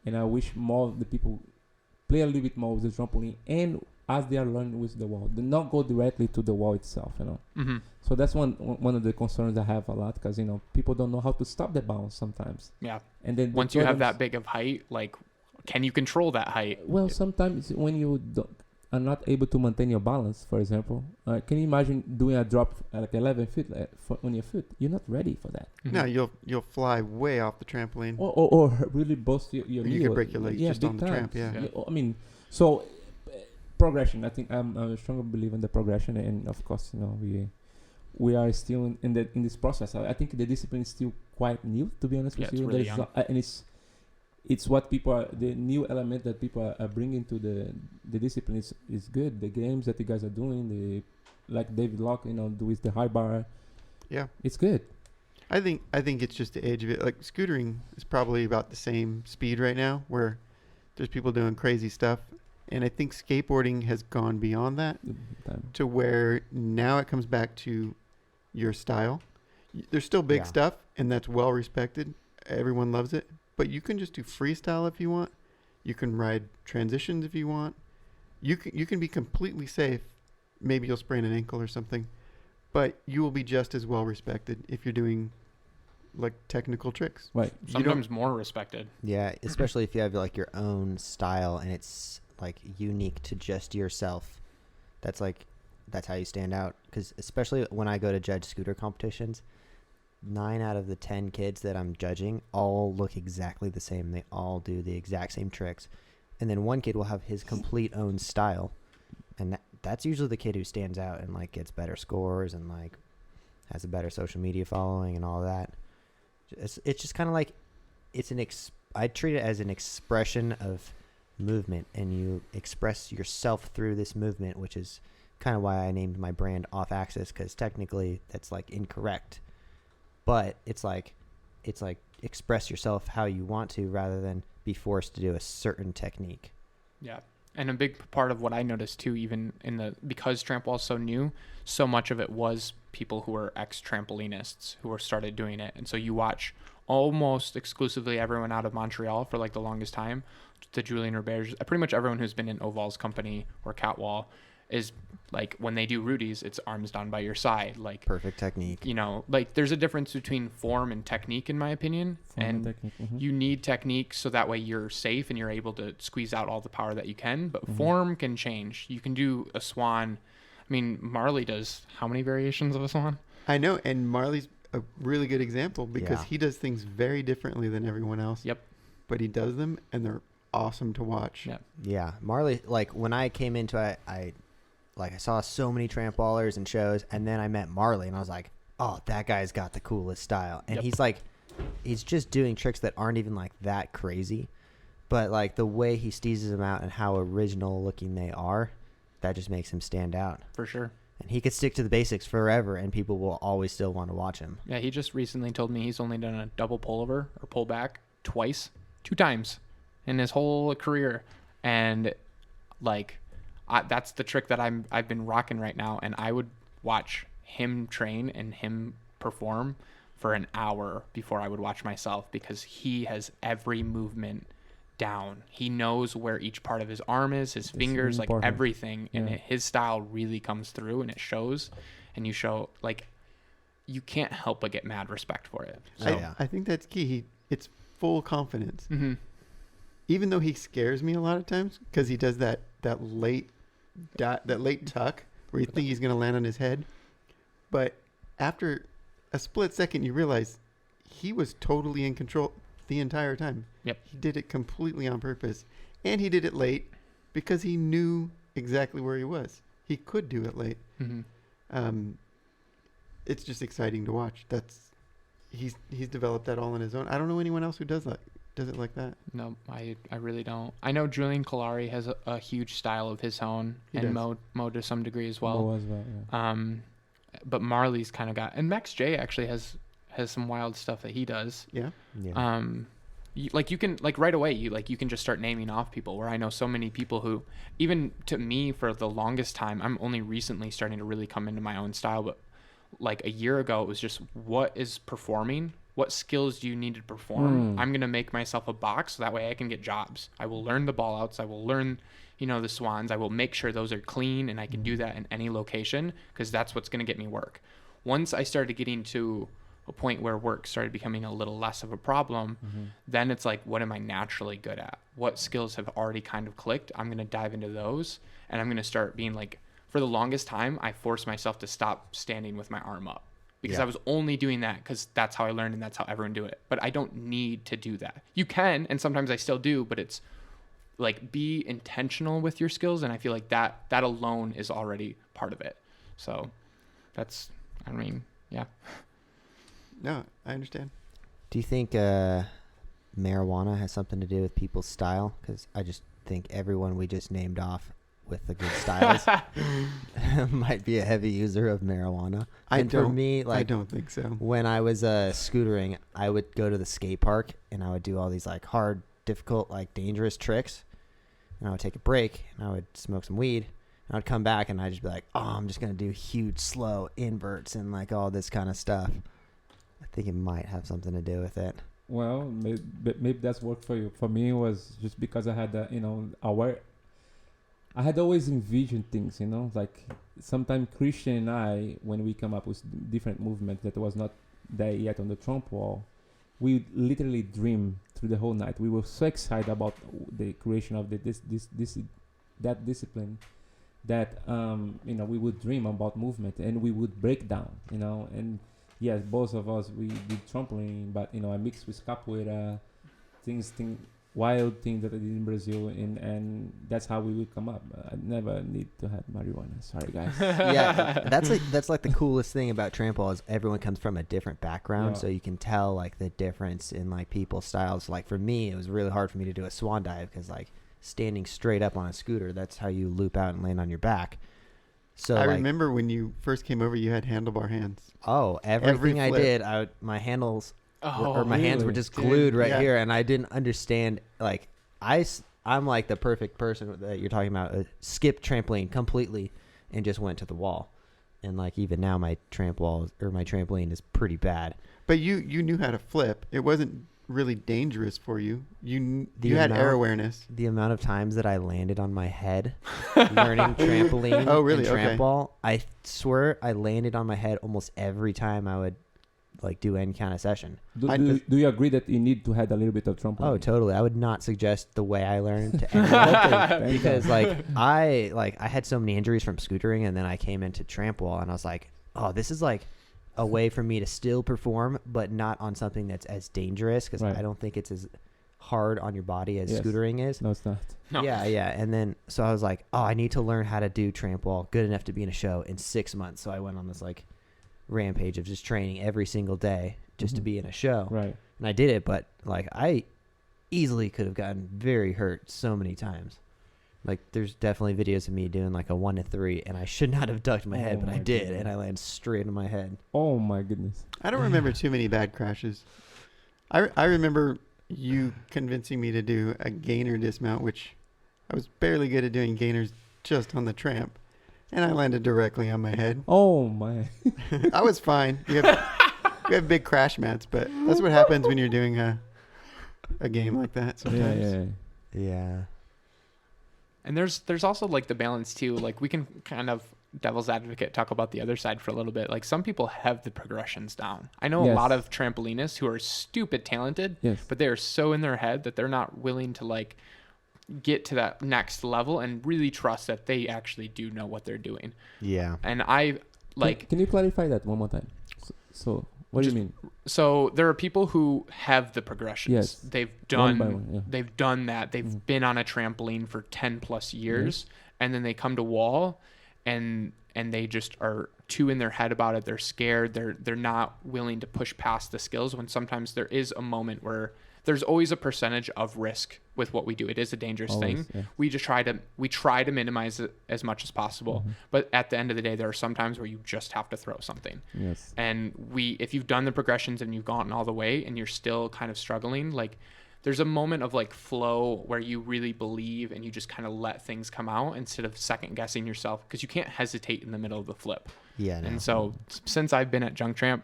and I wish more of the people play a little bit more with the trampoline, and as they are learning with the wall, do not go directly to the wall itself. So that's one of the concerns I have a lot, because people don't know how to stop the bounce sometimes.
Yeah.
And then
once you have that big of height, like, can you control that height?
Well, sometimes when you are not able to maintain your balance, for example, can you imagine doing a drop like 11 feet on your foot? You're not ready for that.
No, you'll fly way off the trampoline.
Or really bust your knee.
You could break your leg just on the tramp. Yeah.
I mean, so progression. I think I'm a stronger believer in the progression, and of course, we are still in this process. I think the discipline is still quite new, to be honest with you.
Really young.
And it's what people are, the new element that people are bringing to the discipline is good. The games that you guys are doing, like David Locke, do with the high bar. Yeah, it's good.
I think it's just the age of it. Like scootering is probably about the same speed right now, where there's people doing crazy stuff. And I think skateboarding has gone beyond that to where now it comes back to your style. There's still big stuff, and that's well respected. Everyone loves it. But you can just do freestyle if you want. You can ride transitions if you want. You can be completely safe. Maybe you'll sprain an ankle or something. But you will be just as well respected if you're doing like technical tricks.
Right.
Sometimes more respected.
Yeah, especially if you have like your own style and it's like unique to just yourself. That's how you stand out. Because especially when I go to judge scooter competitions, 9 out of the 10 kids that I'm judging all look exactly the same. They all do the exact same tricks. and then one kid will have his complete own style, and that's usually the kid who stands out and like gets better scores and like has a better social media following and all that. It's just kind of like I treat it as an expression of movement, and you express yourself through this movement, which is kind of why I named my brand Off Axis, because technically that's like incorrect, but it's like express yourself how you want to rather than be forced to do a certain technique.
Yeah. And a big part of what I noticed too, even because TRAMPWALL is so new, so much of it was people who were ex-trampolinists who were started doing it. And so you watch almost exclusively everyone out of Montreal for like the longest time, the Julien Roberts, pretty much everyone who's been in Oval's company or Catwall is like, when they do Rudy's, it's arms down by your side. Like
perfect technique.
You know, like there's a difference between form and technique, in my opinion. You need technique so that way you're safe and you're able to squeeze out all the power that you can. But form can change. You can do a swan. I mean, Marley does how many variations of a swan?
I know, and Marley's a really good example because he does things very differently than everyone else.
Yep.
But he does them, and they're awesome to watch.
Yep.
Yeah, Marley. Like when I came into it, I saw so many tramp-wallers and shows, and then I met Marley, and I was like, oh, that guy's got the coolest style. And he's just doing tricks that aren't even like that crazy, but like the way he steezes them out and how original looking they are, that just makes him stand out.
For sure.
And he could stick to the basics forever, and people will always still want to watch him.
Yeah, he just recently told me he's only done a double pullover or pullback two times in his whole career. And like, that's the trick that I've been rocking right now, and I would watch him train and him perform for an hour before I would watch myself, because he has every movement down. He knows where each part of his arm is, his fingers, like everything, and his style really comes through, and it shows. And you show, like, you can't help but get mad respect for it. So,
I think that's key. It's full confidence.
Mm-hmm.
Even though he scares me a lot of times because he does that late tuck where you think he's going to land on his head. But after a split second, you realize he was totally in control the entire time.
Yep.
He did it completely on purpose. And he did it late because he knew exactly where he was. He could do it late.
Mm-hmm.
It's just exciting to watch. He's developed that all on his own. I don't know anyone else who does it like that.
No, I really don't. I know Julian Kalari has a huge style of his own, and Mo to some degree as well.
Mo as well, yeah.
But Marley's kind of got, and Max J actually has some wild stuff that he does.
Yeah.
You can right away you can just start naming off people, where I know so many people who, even to me for the longest time, I'm only recently starting to really come into my own style, but like a year ago it was just, what is performing? What skills do you need to perform? I'm going to make myself a box so that way I can get jobs. I will learn the ball outs. I will learn, the swans. I will make sure those are clean, and I can do that in any location, because that's what's going to get me work. Once I started getting to a point where work started becoming a little less of a problem, then it's like, what am I naturally good at? What skills have already kind of clicked? I'm going to dive into those, and I'm going to start being like, for the longest time, I forced myself to stop standing with my arm up, because I was only doing that because that's how I learned and that's how everyone do it. But I don't need to do that. You can, and sometimes I still do, but it's like, be intentional with your skills. And I feel like that alone is already part of it. So that's, yeah.
No, I understand.
Do you think marijuana has something to do with people's style? Because I just think everyone we just named off with the good styles might be a heavy user of marijuana. For me, like,
I don't think so.
When I was scootering, I would go to the skate park and I would do all these like hard, difficult, like dangerous tricks, and I would take a break and I would smoke some weed, and I'd come back and I'd just be like, oh, I'm just gonna do huge slow inverts and like all this kind of stuff. I think it might have something to do with it.
Well, maybe that's worked for you. For me, it was just because I had I had always envisioned things, like sometimes Christian and I, when we come up with different movements that was not there yet on the TRAMPWALL, we literally dream through the whole night. We were so excited about the creation of that discipline that we would dream about movement, and we would break down, and yes, both of us, we did trampoline, but I mixed with capoeira, things wild things that I did in Brazil, and that's how we will come up. I never need to have marijuana. Sorry, guys.
Yeah, that's like the coolest thing about trampoline is everyone comes from a different background,
Yeah.
so you can tell like the difference in like people's styles. Like for me, it was really hard for me to do a swan dive because like standing straight up on a scooter, that's how you loop out and land on your back. So
I
like,
remember when you first came over, you had handlebar hands.
oh, everything I
flip.
did, my handles
Oh,
or my hands were
really?
just glued right
Yeah.
here, and I didn't understand. Like I'm like the perfect person that you're talking about. Skipped trampoline completely and just went to the wall. And like even now, my tramp wall or my trampoline is pretty bad.
But you knew how to flip. It wasn't really dangerous for you. You
The
had air
amount-
awareness.
The amount of times that I landed on my head learning trampoline
Oh, really?
and tramp
Okay.
wall, I swear I landed on my head almost every time I would like do any kind of session.
Do you agree that you need to have a little bit of trampoline?
Oh, totally. I would not suggest the way I learned to anyone because like I had so many injuries from scootering, and then I came into tramp wall and I was like, oh, this is like a way for me to still perform, but not on something that's as dangerous because
Right.
I don't think it's as hard on your body as
Yes.
scootering is.
No, it's not.
No.
Yeah, yeah. And then so I was like, oh, I need to learn how to do tramp wall good enough to be in a show in 6 months. So I went on this like rampage of just training every single day just to
Mhm.
be in a show.
Right.
And I did it, but like I easily could have gotten very hurt so many times. Like there's definitely videos of me doing like a 1 to 3, and I should not have ducked my head,
Oh
but I
my
did,
goodness.
and I landed straight on my head.
Oh my goodness.
I don't remember too many bad crashes. I remember you convincing me to do a gainer dismount, which I was barely good at doing gainers just on the tramp. And I landed directly on my head.
Oh my.
I was fine. You have big crash mats, but that's what happens when you're doing a game like that
Yeah,
sometimes.
yeah.
Yeah.
And there's also like the balance too. Like we can kind of devil's advocate talk about the other side for a little bit. Like some people have the progressions down. I know a
Yes.
lot of trampolinists who are stupid talented,
Yes.
but they are so in their head that they're not willing to like get to that next level and really trust that they actually do know what they're doing.
Yeah.
And I like
Can you clarify that one more time? So what do you mean?
so there are people who have the progressions.
Yes.
They've
One by
done
one, yeah.
they've done that. They've
Mhm.
been on a trampoline for 10 plus years, and then they come to wall and they just are too in their head about it. They're scared. They're not willing to push past the skills, when sometimes there is a moment where there's always a percentage of risk with what we do. It is a dangerous
Always,
thing.
yeah.
We try to minimize it as much as possible.
Mhm.
But at the end of the day, there are some times where you just have to throw something.
Yes.
And if you've done the progressions and you've gone all the way and you're still kind of struggling, like there's a moment of like flow where you really believe and you just kind of let things come out instead of second guessing yourself, because you can't hesitate in the middle of the flip.
Yeah. No.
And so since I've been at Junktramp,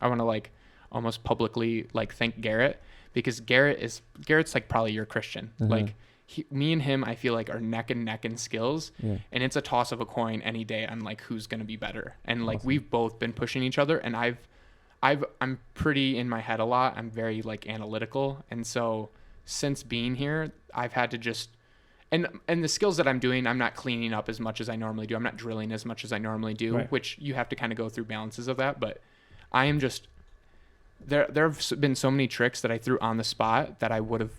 I want to like almost publicly like thank Garrett, because Garrett's like probably your Christian.
Uh-huh.
Like me and him, I feel like are neck and neck in skills,
Yeah.
and it's a toss of a coin any day on like who's going to be better. And like
Awesome.
we've both been pushing each other, and I'm pretty in my head a lot. I'm very like analytical. And so since being here, I've had to just, and the skills that I'm doing, I'm not cleaning up as much as I normally do. I'm not drilling as much as I normally do,
Right.
which you have to kind of go through balances of that. But I am just, there have been so many tricks that I threw on the spot that I would have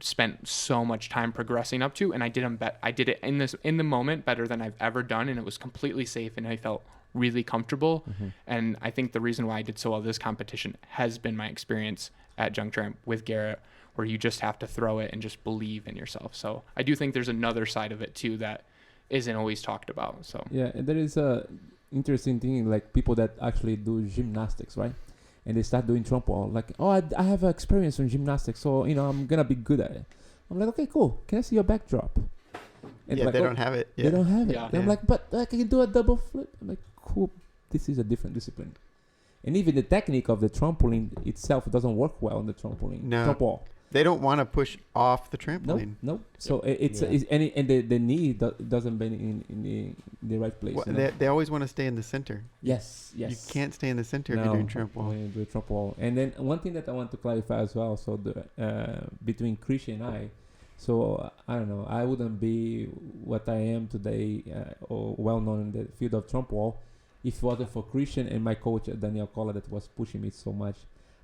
spent so much time progressing up to, and I did them. I did it in the moment better than I've ever done, and it was completely safe, and I felt really comfortable.
Mm-hmm.
And I think the reason why I did so well this competition has been my experience at Junktramp with Garrett, where you just have to throw it and just believe in yourself. So I do think there's another side of it too that isn't always talked about. So
Yeah, and there is a interesting thing, like people that actually do gymnastics, right? And they start doing trampoline, like, oh, I have experience in gymnastics, so I'm gonna be good at it. I'm like, okay, cool. Can I see your backdrop? And
Yeah,
like,
they
oh,
don't have it.
They
Yeah.
don't have it.
Yeah.
And I'm
Yeah.
like, but I can do a double flip. I'm like, cool. This is a different discipline. And even the technique of the trampoline itself doesn't work well on the trampoline.
No.
Trampoline.
They don't want to push off the
Nope,
trampoline.
nope. So it's
Yeah.
and the knee doesn't bend in the right place.
Well,
you know?
they always want to stay in the center.
Yes.
You can't stay in the center if
No,
you're doing tramp wall.
when you do tramp wall. And then one thing that I want to clarify as well, so between Christian and I, so I don't know, I wouldn't be what I am today or well known in the field of tramp wall if it wasn't for Christian and my coach Daniel Colla that was pushing me so much.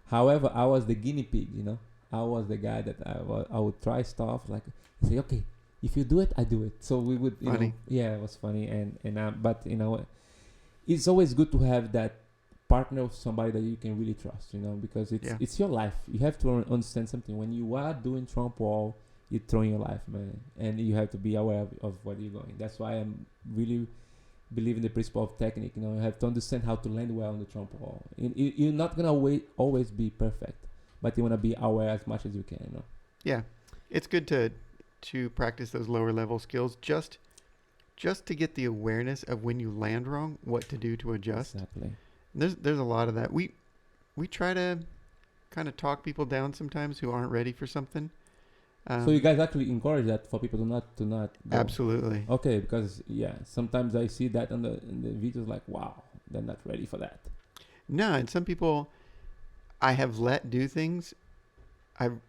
However, I was the guinea pig, you know. I was the guy that I would try stuff like say, okay, if you do it, I do it. So we would, you know, yeah, it was funny, but you know, it's always good to have that partner of somebody that you can really trust, you know, because it's your life. You have to understand something. When you are doing trump wall, you're throwing your life, man, and you have to be aware of where you're going. That's why I'm really believe in the principle of technique. You know, you have to understand how to land well on the trump wall. You're not gonna always be perfect, but you wanna be aware as much as you can. You know. Yeah,
it's good to practice those lower level skills just to get the awareness of when you land wrong, what to do to adjust.
Exactly.
There's a lot of that. We try to kind of talk people down sometimes who aren't ready for something.
So you guys actually encourage that for people to not go.
Absolutely.
Okay, because sometimes I see that in the videos, like, wow, they're not ready for that.
No, and some people I have let do things, I've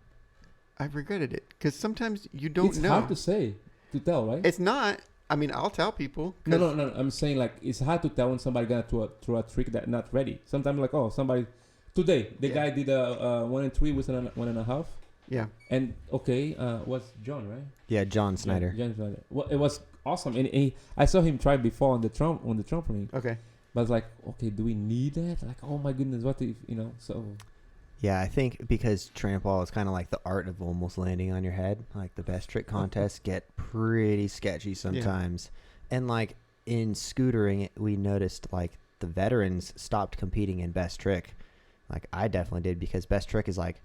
regretted it, because sometimes you don't know.
It's hard to tell, right?
It's not. I mean, I'll tell people.
No. I'm saying, like, it's hard to tell when somebody gonna throw a trick that not ready. Sometimes, like, somebody today the guy did a 1 and 3 with 1.5.
Yeah.
And was John, right?
Yeah, John Snyder.
John Snyder. Well, it was awesome, and I saw him try before on the trampoline.
Okay.
But I was like, okay, do we need that? Like, oh my goodness, what if So.
Yeah, I think because tramp-wall is kind of like the art of almost landing on your head. Like the best trick contests get pretty sketchy sometimes, and like in scootering, we noticed like the veterans stopped competing in best trick. Like I definitely did, because best trick is like,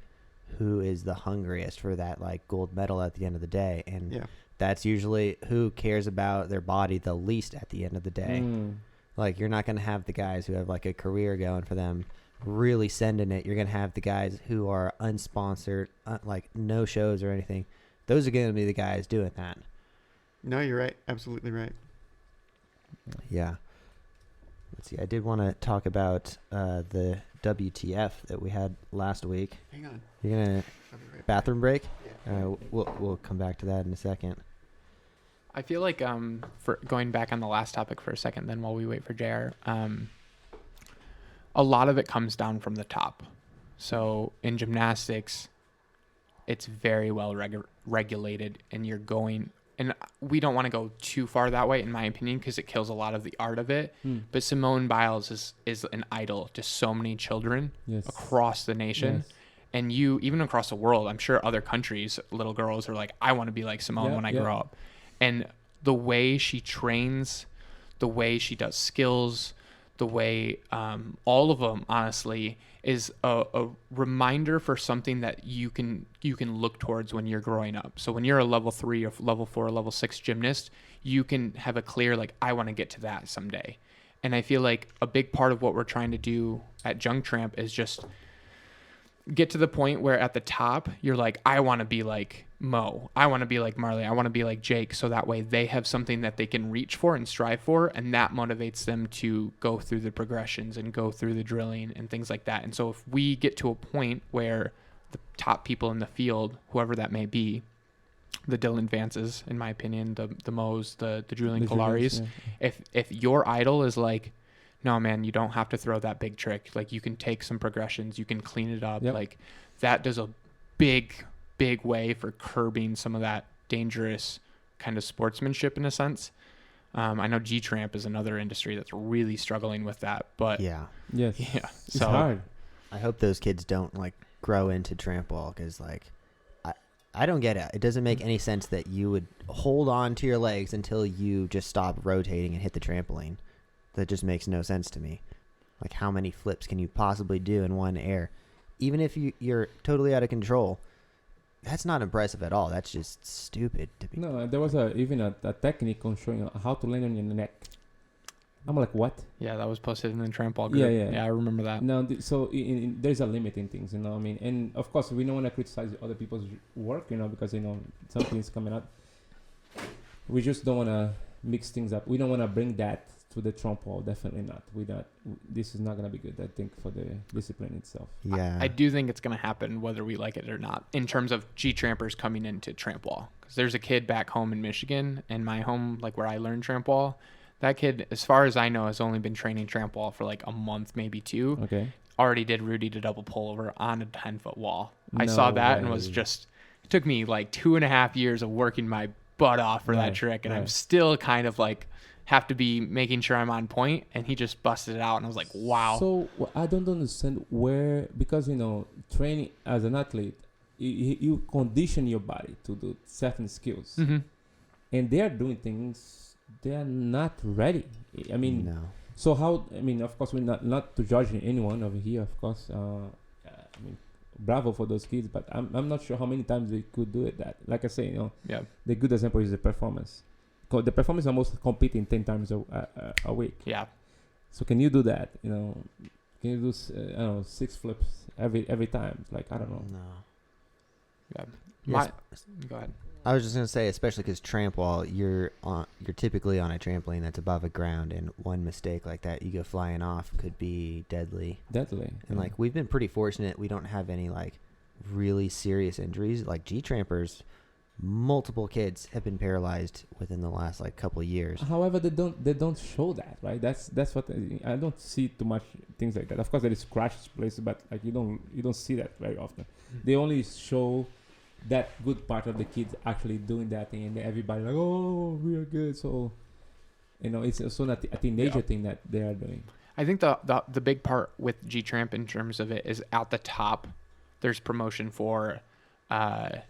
who is the hungriest for that like gold medal at the end of the day, and that's usually who cares about their body the least at the end of the day. Like you're not going to have the guys who have like a career going for them really sending it. You're going to have the guys who are unsponsored, like no shows or anything. Those are going to be the guys doing that.
No, you're right. Absolutely right.
Yeah. Let's see. I did want to talk about the WTF that we had last week.
Hang on.
You're gonna bathroom break?
Yeah.
We'll come back to that in a second.
I feel like for going back on the last topic for a second, then while we wait for JR, a lot of it comes down from the top. So in gymnastics, it's very well regulated, and you're going. And we don't want to go too far that way, in my opinion, because it kills a lot of the art of it. But Simone Biles is an idol to so many children across the nation. Yes. And even across the world, I'm sure other countries, little girls are like, I want to be like Simone when I grow up. And the way she trains, the way she does skills, the way all of them, honestly, is a reminder for something that you can look towards when you're growing up. So when you're a level 3 or level 4 or level 6 gymnast, you can have a clear, like, I want to get to that someday. And I feel like a big part of what we're trying to do at Junktramp is just get to the point where at the top, you're like, I want to be like Mo. I want to be like Marley. I want to be like Jake. So that way they have something that they can reach for and strive for. And that motivates them to go through the progressions and go through the drilling and things like that. And so if we get to a point where the top people in the field, whoever that may be, the Dylan Vances, in my opinion, the Mo's, the Julian Colaris, if your idol is like, no, man, you don't have to throw that big trick. Like, you can take some progressions. You can clean it up. Like, that does a big way for curbing some of that dangerous kind of sportsmanship in a sense. I know G-Tramp is another industry that's really struggling with that. But
it's hard.
I hope those kids don't, like, grow into tramp-wall, because, like, I don't get it. It doesn't make any sense that you would hold on to your legs until you just stop rotating and hit the trampoline. That just makes no sense to me. Like, how many flips can you possibly do in one air? Even if you're totally out of control, that's not impressive at all. That's just stupid to me.
No, there was even a technique on showing how to land on your neck. I'm like, what?
Yeah, that was posted in the TRAMPWALL group. Yeah, I remember that.
No, there's a limit in things, you know what I mean? And, of course, we don't want to criticize other people's work, you know, because, you know, something's coming out. We just don't want to mix things up. We don't want to bring that to the TRAMPWALL. Definitely not. This is not going to be good, I think, for the discipline itself.
Yeah.
I do think it's going to happen whether we like it or not, in terms of G-Trampers coming into TRAMPWALL. Because there's a kid back home in Michigan, and my home, like where I learned TRAMPWALL, that kid, as far as I know, has only been training TRAMPWALL for like a month, maybe 2.
Okay.
already did Rudy to double pull over on a 10-foot wall. I saw that and was just, it took me like 2.5 years of working my butt off for that trick. And I'm still kind of like, have to be making sure I'm on point. And he just busted it out. And I was like, wow.
So I don't understand where, because, training as an athlete, you condition your body to do certain skills.
Mm-hmm.
And they are doing things they are not ready. I mean,
No.
so how? I mean, of course, we're not to judge anyone over here. Of course, I mean, bravo for those kids. But I'm not sure how many times they could do it. That, like I say,
Yeah.
the good example is the performance. The performance almost competing 10 times a week.
Yeah.
So can you do that? Can you do 6 flips every time? It's like, I don't know.
No.
Yeah.
Yes.
Go ahead.
I was just gonna say, especially because tramp wall, you're typically on a trampoline that's above the ground, and one mistake like that, you go flying off, could be deadly.
Deadly.
And like, we've been pretty fortunate; we don't have any like really serious injuries. Like G-trampers, multiple kids have been paralyzed within the last like couple of years.
However, they don't show that, right? That's what I don't see too much things like that. Of course, there is crash places, but like you don't see that very often. They only show that good part of the kids actually doing that thing, and everybody like, oh, we are good. So, it's also not a teenager thing that they are doing.
I think the big part with G-Tramp in terms of it is at the top, there's promotion for as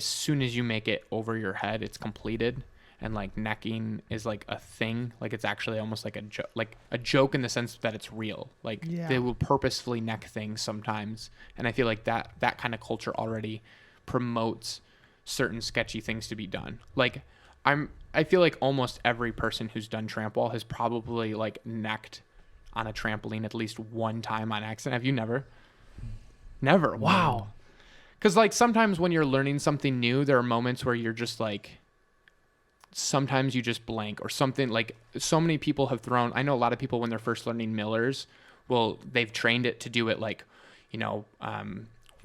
soon as you make it over your head, it's completed. And like necking is like a thing. Like it's actually almost like a joke in the sense that it's real. Like they will purposefully neck things sometimes. And I feel like that kind of culture already promotes certain sketchy things to be done. Like I feel like almost every person who's done tramp wall has probably like necked on a trampoline at least one time on accident. Have you never? Never. Wow. Because like sometimes when you're learning something new, there are moments where you're just like, sometimes you just blank or something. Like so many people have thrown, I know a lot of people when they're first learning millers, well, they've trained it to do it like,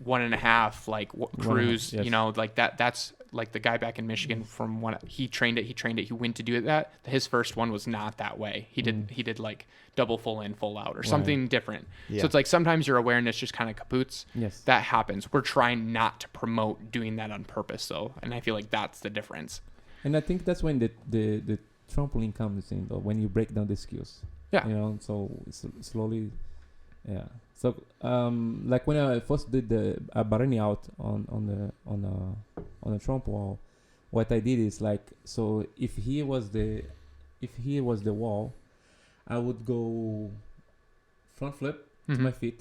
1.5 like cruise,
yes.
Like that's like the guy back in Michigan from when he trained it, he went to do that. His first one was not that way. He did like double full in, full out or something different.
Yeah.
So it's like sometimes your awareness just kind of kapoots.
Yes.
That happens. We're trying not to promote doing that on purpose though. And I feel like that's the difference.
And I think that's when the trampoline comes in, though, when you break down the skills.
Yeah.
So slowly, yeah. So like when I first did the burning out on the trump wall, what I did is like, so if here was the wall, I would go front flip to my feet,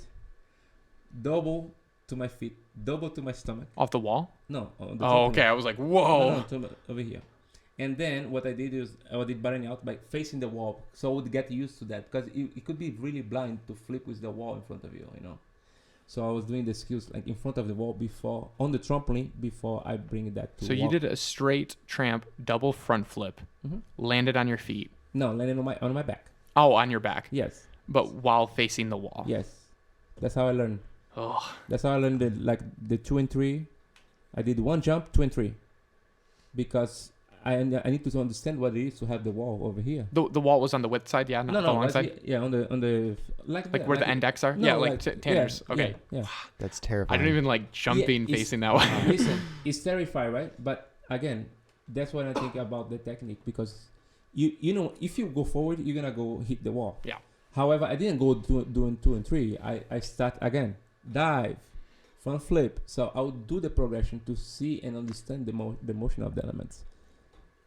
double to my feet, double to my stomach.
Off the wall?
No. On the
Oh, okay. I was like, whoa.
No, over here. And then what I did is I did burning out by facing the wall, so I would get used to that because it could be really blind to flip with the wall in front of you, So I was doing the skills like in front of the wall before on the trampoline before I bring that to.
So you did a straight tramp double front flip, landed on your feet.
No, landed on my back.
Oh, on your back.
Yes.
But while facing the wall.
Yes, that's how I learned.
Oh.
That's how I learned the 2 and 3. I did 1 jump, 2 and 3, because I need to understand what it is to have the wall over here.
The wall was on the width side, yeah, not the long side.
Yeah, on the
like where the index are.
No,
yeah, like Tanner's.
Yeah,
okay.
Yeah.
That's terrifying.
I don't even like jumping facing that way.
Listen, it's terrifying, right? But again, that's what I think about the technique, because you know if you go forward, you're gonna go hit the wall.
Yeah.
However, I didn't go doing 2 and 3. I start again, dive, front flip. So I would do the progression to see and understand the motion of the elements.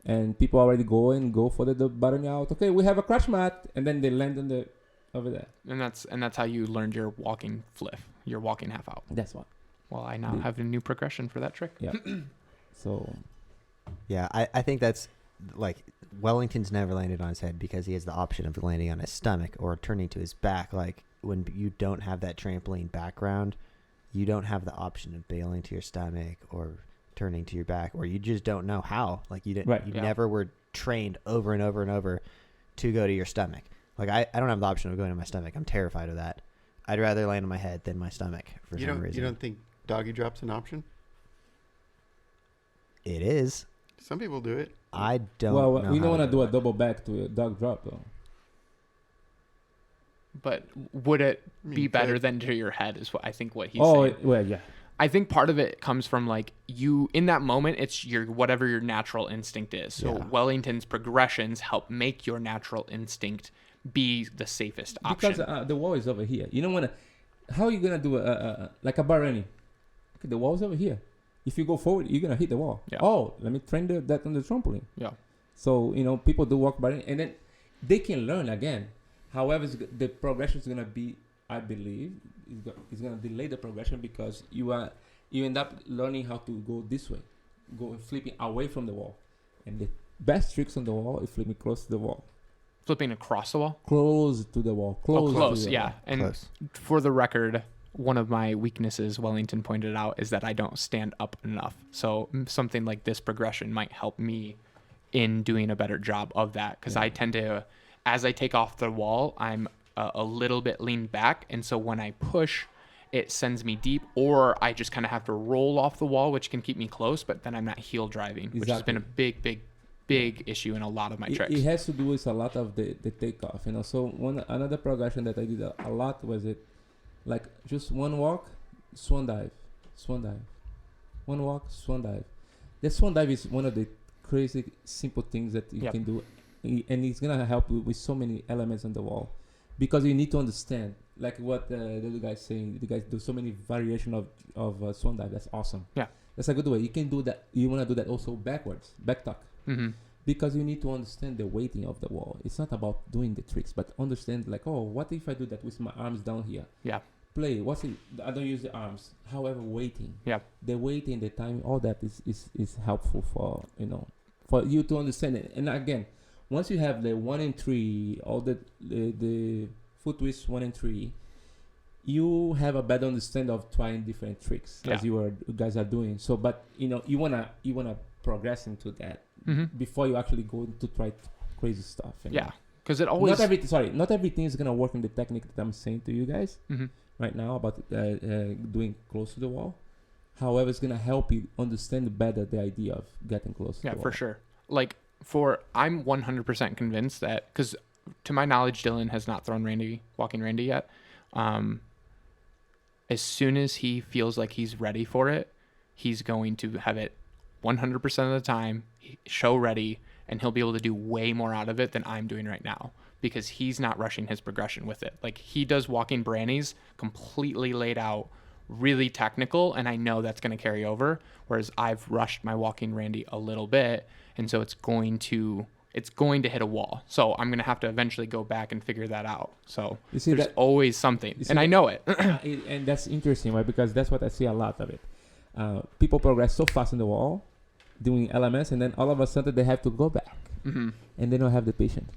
And people already go for the bottom out. Okay, we have a crash mat, and then they land on over there.
And that's how you learned your walking flip, your walking half out.
That's what.
Well, I now have a new progression for that trick.
Yeah. So.
Yeah, I think that's like Wellington's never landed on his head because he has the option of landing on his stomach or turning to his back. Like when you don't have that trampoline background, you don't have the option of bailing to your stomach or turning to your back, or you just don't know how. Like you never were trained over and over and over to go to your stomach. Like I don't have the option of going to my stomach. I'm terrified of that. I'd rather land on my head than my stomach for some reason.
You don't think doggy drop's an option?
It is.
Some people do it.
I don't.
Well,
know
we don't
how
want to do a
it.
double back to a dog drop though.
But would it
I mean,
be better
but-
than to your head is what I think what he's
Oh,
saying.
well, yeah.
I think part of it comes from like you in that moment, it's your whatever your natural instinct is. So
Yeah.
Wellington's progressions help make your natural instinct be the safest option.
Because the wall is over here. You don't want to. How are you gonna do like a bar running? Okay, the wall's over here. If you go forward, you're gonna hit the wall.
Yeah.
Oh, let me train that on the trampoline.
Yeah.
So people do walk by, and then they can learn again. However, the progression is gonna be, I believe, is gonna delay the progression because you end up learning how to go this way, go flipping away from the wall, and the best tricks on the wall is flipping close to the wall,
Flipping across the wall.
close to the wall, close.
Close,
to the
yeah.
wall.
And
Close.
for the record, one of my weaknesses, Wellington pointed out, is that I don't stand up enough. So something like this progression might help me in doing a better job of that because I tend to, as I take off the wall, I'm a little bit leaned back. And so when I push, it sends me deep, or I just kind of have to roll off the wall, which can keep me close, but then I'm not heel driving, which has been a big issue in a lot of my tricks.
It has to do with a lot of the takeoff, So another progression that I did a lot was like just one walk, swan dive, one walk, swan dive. The swan dive is one of the crazy simple things that you can do, and it's gonna help you with so many elements on the wall, because you need to understand, like what the other guy's saying. The guys do so many variation of swan dive. That's awesome.
Yeah,
that's a good way. You can do that. You wanna do that also backwards, back tuck.
Mm-hmm.
Because you need to understand the weighting of the wall. It's not about doing the tricks, but understand like, oh, what if I do that with my arms down here?
Yeah.
Play. I don't use the arms. However, weighting.
Yeah.
The weighting, the time, all that is helpful for for you to understand it. And again, once you have the 1 and 3, all the foot twist 1 and 3, you have a better understanding of trying different tricks as you guys are doing. So, but you wanna progress into that before you actually go to try crazy stuff.
Yeah, because it always
not everything is gonna work in the technique that I'm saying to you guys right now about doing close to the wall. However, it's gonna help you understand better the idea of getting close to the wall.
For sure. Like I'm 100% convinced that, because to my knowledge, Dylan has not thrown Walking Randy yet. As soon as he feels like he's ready for it, he's going to have it 100% of the time, show ready, and he'll be able to do way more out of it than I'm doing right now, because he's not rushing his progression with it. Like, he does walking brannies completely laid out, really technical, and I know that's going to carry over, whereas I've rushed my Walking Randy a little bit, and so it's going to hit a wall. So I'm going to have to eventually go back and figure that out. So there's always something, and I know it.
And that's interesting, right? Because that's what I see a lot of it. People progress so fast in the wall doing elements, and then all of a sudden they have to go back, and they don't have the patience,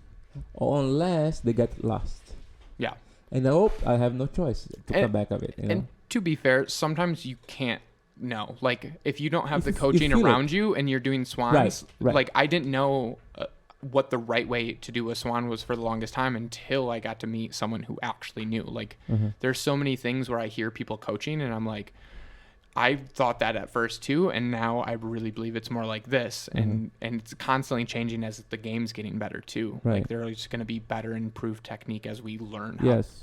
or unless they get lost.
Yeah.
And I have no choice to come back of it.
And to be fair, sometimes you can't know. Like, if you don't have the coaching around you and you're doing swans,
right.
Like, I didn't know what the right way to do a swan was for the longest time until I got to meet someone who actually knew. Like, there's so many things where I hear people coaching and I'm like, I thought that at first too, and now I really believe it's more like this, and it's constantly changing as the game's getting better too.
Right.
Like, there's going to be better improved technique as we learn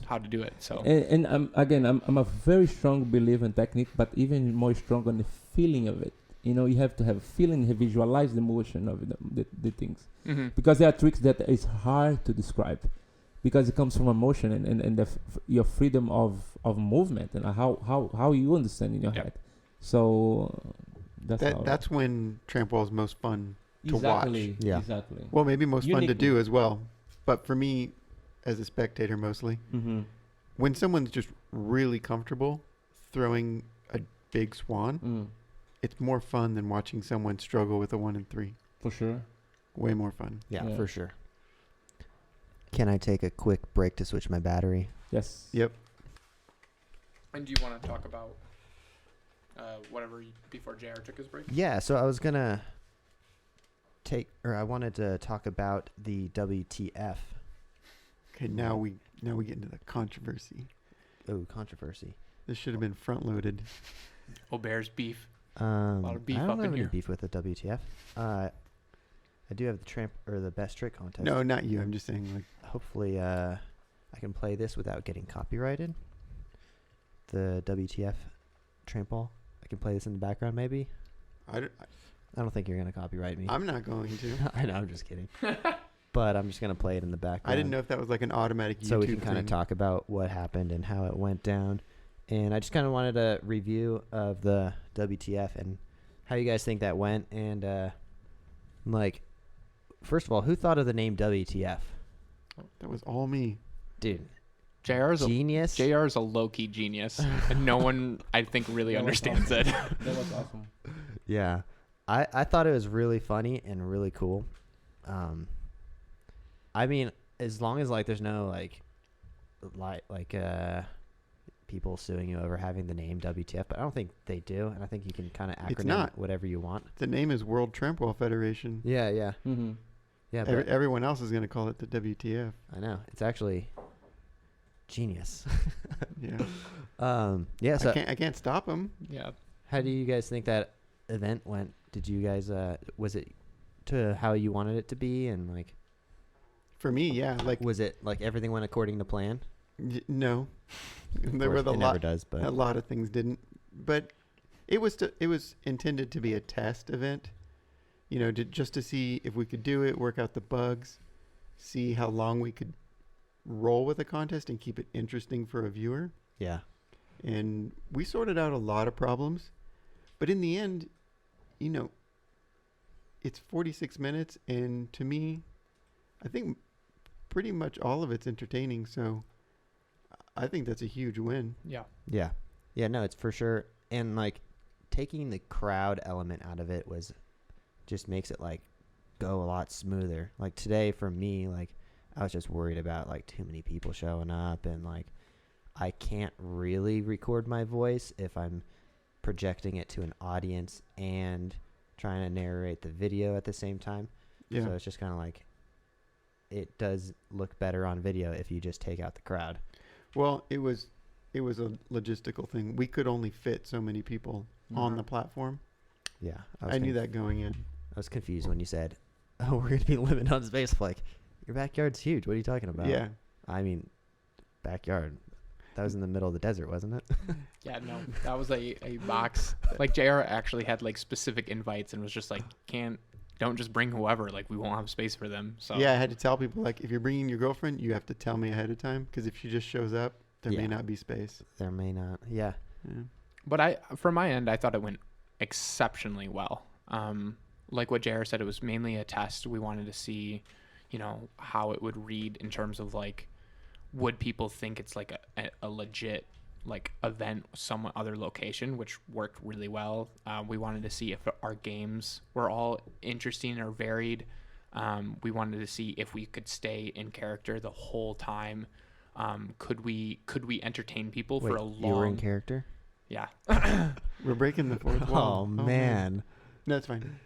how to do it. So
and I'm a very strong believer in technique, but even more strong on the feeling of it. You have to have a feeling, visualize the motion of the things, because there are tricks that is hard to describe, because it comes from emotion and your freedom of movement and how you understand in your head. So
that's when TRAMPWALL is most fun to watch.
Yeah.
Exactly.
Well, maybe most fun to do as well. But for me, as a spectator mostly, when someone's just really comfortable throwing a big swan, it's more fun than watching someone struggle with a 1 and 3.
For sure.
Way more fun.
Yeah, for sure. Can I take a quick break to switch my battery?
Yes.
Yep.
And do you want to talk about whatever before JR took his break?
Yeah, so I was gonna I wanted to talk about the WTF.
Okay, now we get into the controversy.
Oh, controversy.
This should have been front loaded.
Bears beef.
A lot
of beef
I don't
up
have
in
any
here.
beef with the WTF. I do have the the best trick contest.
No, not you. I'm just saying, like,
Hopefully, I can play this without getting copyrighted. The WTF TRAMPWALL. I can play this in the background, maybe. I don't think you're gonna copyright me.
I'm not going to.
I know, I'm just kidding. But I'm just gonna play it in the background.
I didn't know if that was like an automatic YouTube
so we can kind of
thing.
talk about what happened and how it went down. And I just kind of wanted a review of the WTF and how you guys think that went. And like, first of all, who thought of the name WTF?
That was all me.
Dude,
JR's
genius.
JR is a low-key genius, and no one, I think, really
That was
understands it.
That was awesome.
Yeah, I thought it was really funny and really cool. I mean, as long as like there's no like people suing you over having the name WTF, but I don't think they do, and I think you can kind of
It's
acronym
not.
whatever you want.
The name is World TRAMPWALL Federation.
Yeah, yeah,
Mm-hmm.
yeah. But
Everyone else is going to call it the WTF.
I know it's actually genius.
Yeah.
Yeah. So
I can't stop them.
Yeah.
how do you guys think that event went? Did you guys was it to how you wanted it to be, and like
For me, yeah. Like,
was it like everything went according to plan?
no.
Of
There were
course,
a
it never
lot.
does, but
A lot of things didn't. But it was intended to be a test event. You know, just to see if we could do it, work out the bugs, see how long we could roll with a contest and keep it interesting for a viewer.
yeah.
And we sorted out a lot of problems. But in the end, you know, it's 46 minutes. And to me, I think pretty much all of it's entertaining. So I think that's a huge win.
Yeah.
Yeah. Yeah, no, it's for sure. And like taking the crowd element out of it was just makes it like go a lot smoother. Like today for me, like I was just worried about like too many people showing up, and like I can't really record my voice if I'm projecting it to an audience and trying to narrate the video at the same time.
Yeah.
So it's just kind of like it does look better on video if you just take out the crowd.
Well, it was a logistical thing. We could only fit so many people on the platform.
Yeah.
I knew that going in.
I was confused when you said, "Oh, we're gonna be limited on space." I'm like, your backyard's huge. What are you talking about?
Yeah.
I mean, backyard. That was in the middle of the desert, wasn't it?
Yeah, no, that was a box. Like JR actually had like specific invites and was just like, don't just bring whoever. Like we won't have space for them. So
Yeah, I had to tell people, like, if you're bringing your girlfriend, you have to tell me ahead of time, because if she just shows up, there
Yeah.
may not be space.
There may not. Yeah.
Yeah.
But from my end, I thought it went exceptionally well. Like what JR said, it was mainly a test. We wanted to see, you know, how it would read in terms of like, would people think it's like a legit like event some other location, which worked really well. We wanted to see if our games were all interesting or varied. We wanted to see if we could stay in character the whole time. Could we entertain people for a long?
You were in character.
Yeah.
We're breaking the fourth wall.
Oh man.
No, it's fine.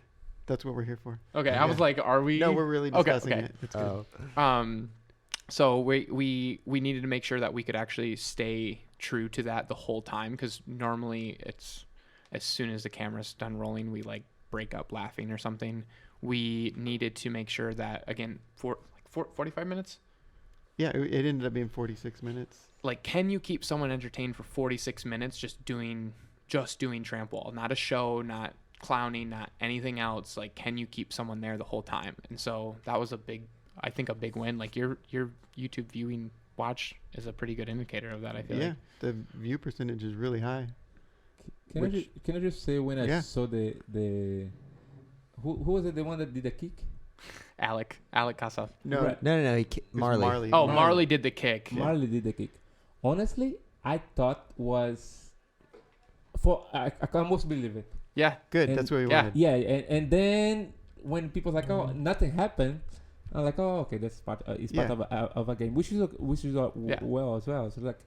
That's what we're here for.
Okay. I was like, are we?
No, we're really
Okay,
discussing
okay.
it. It's good.
Oh.
So we needed to make sure that we could actually stay true to that the whole time, because normally it's as soon as the camera's done rolling, we like break up laughing or something. We needed to make sure that, again, for 45 minutes.
Yeah, it ended up being 46 minutes.
Like, can you keep someone entertained for 46 minutes just doing TRAMPWALL? Not a show, not clowning, not anything else. Like, can you keep someone there the whole time? And so that was a big win. Like your YouTube viewing watch is a pretty good indicator of that, I feel like.
The view percentage is really high.
Can I just say, when I
Yeah.
saw the who was it, the one that did the kick?
Alec Kasov.
No,
Right.
No.
it's
Marley.
Oh,
Marley.
Marley did the kick.
Yeah.
Marley did the kick. Honestly, I thought was I can almost believe it.
Yeah.
Good.
And-
That's what we
Yeah.
wanted.
Yeah, and then when people like, oh, nothing happened, I'm like, oh, okay, that's part. It's part
Yeah.
of a game, which is
Yeah.
well as well. So like,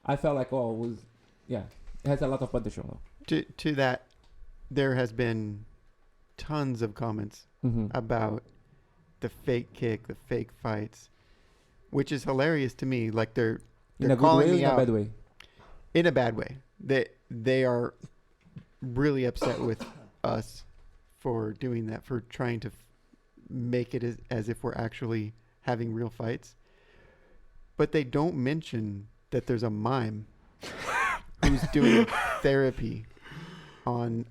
I felt like, oh, it was, yeah, it has a lot of potential.
To that, there has been tons of comments
Mm-hmm.
about the fake kick, the fake fights, which is hilarious to me. Like they're
In a good
calling
way or
me
in a
out
bad way?
in a bad way. They are really upset with us for doing that, for trying to make it as if we're actually having real fights. But they don't mention that there's a mime who's doing therapy on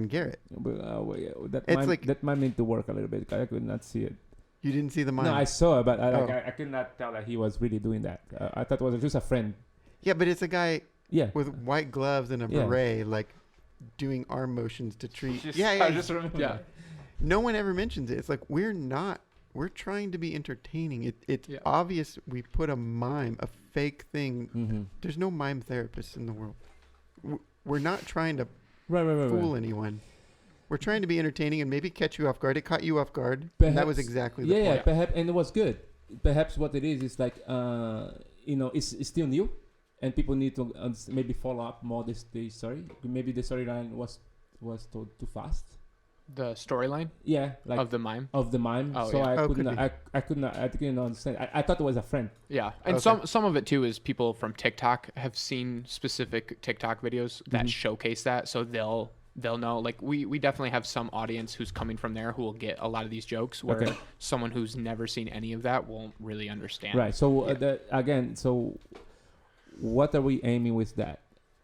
Garrett.
But,
It's
that might need to work a little bit. I could not see it.
You didn't see the mime?
No, I saw it, but
Oh.
I could not tell that he was really doing that. I thought it was just a friend.
Yeah, but it's a guy
Yeah.
with white gloves and a
Yeah.
beret, like doing arm motions to treat.
Just-
Yeah,
I
yeah.
just remember.
Yeah.
No one ever mentions it. It's like we're trying to be entertaining. It's
Yeah.
obvious we put a mime, a fake thing.
Mm-hmm.
There's no mime therapists in the world. We're not trying to
Right.
fool anyone. We're trying to be entertaining and maybe catch you off guard. It caught you off guard. And that was
Perhaps-
exactly the
Yeah,
point.
perhaps, and it was good. Perhaps what it is like, it's still new, and people need to maybe follow up more the story. Maybe the storyline was told too fast.
The storyline
Yeah, like
of the mime.
of the mime.
Oh,
So
yeah.
I
Oh,
couldn't.
could be.
I couldn't. I didn't understand. I thought it was a friend.
Yeah, and
Okay.
some of it too is people from TikTok have seen specific TikTok videos that
Mhm.
showcase that, so they'll know. Like we definitely have some audience who's coming from there who will get a lot of these jokes, where
Okay.
someone who's never seen any of that won't really understand.
Right. So
Yeah.
so what are we aiming with that?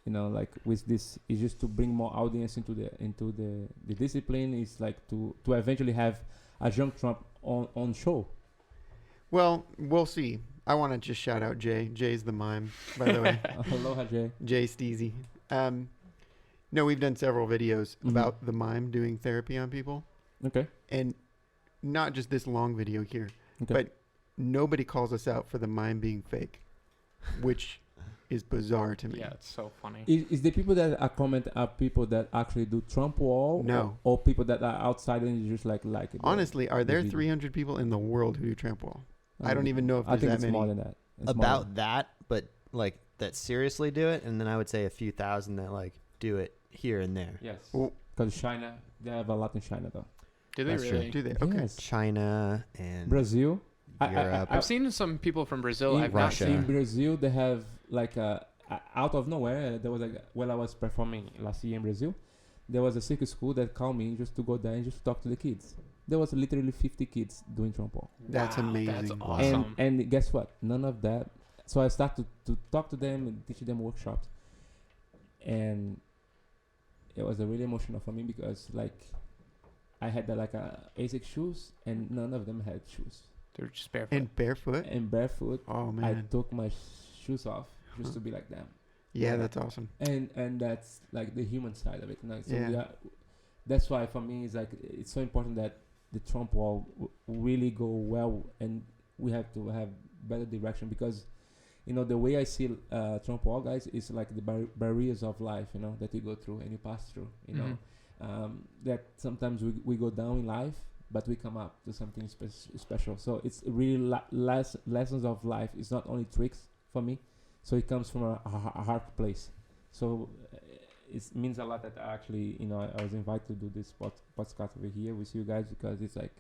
Like with this, is just to bring more audience into the discipline. Is like to eventually have a Junktramp on show.
Well, we'll see. I want to just shout out Jay. Jay's the mime, by the way.
Aloha, Jay.
Jay Steezy. No, we've done several videos
Mhm.
about the mime doing therapy on people.
Okay.
And not just this long video here,
Okay.
but nobody calls us out for the mime being fake, which is bizarre to me.
Yeah, it's so funny.
Is the people that are comment are people that actually do TRAMPWALL?
No.
Or people that are outside and just like it?
Honestly, are there
video.
300 people in the world who do TRAMPWALL? I don't even know if
I
there's
think
that
it's
many.
more than that. It's more
About
than-
that, but like that seriously do it, and then I would say a few thousand that like do it here and there.
Yes.
Well-
Because China, they have a lot in China though.
Do they
That's true.
really?
Do they? Okay.
Yes.
China and
Brazil.
Europe.
I've seen some people from Brazil.
in
I've not
Russia.
seen.
In Brazil, they have like out of nowhere. There was like while I was performing last year in Brazil, there was a circus school that called me just to go there and just talk to the kids. There was literally 50 kids doing TRAMPWALL.
That's
Wow,
amazing.
That's
Wow.
awesome.
And guess what? None of that. So I started to talk to them and teach them workshops, and it was really emotional for me because like I had like ASIC shoes and none of them had shoes.
They're just barefoot.
And barefoot?
And barefoot,
Oh,
I
man.
took my shoes off just to be like them.
Yeah, that's awesome.
And that's like the human side of it. So
Yeah.
that's why for me it's like it's so important that the TRAMPWALL really go well, and we have to have better direction because the way I see TRAMPWALL guys is like the barriers of life that you go through and you pass through that sometimes we go down in life but we come up to something special. So it's really lessons of life. It's not only tricks for me. So it comes from a hard place. So it means a lot that I actually, I was invited to do this podcast over here with you guys because it's like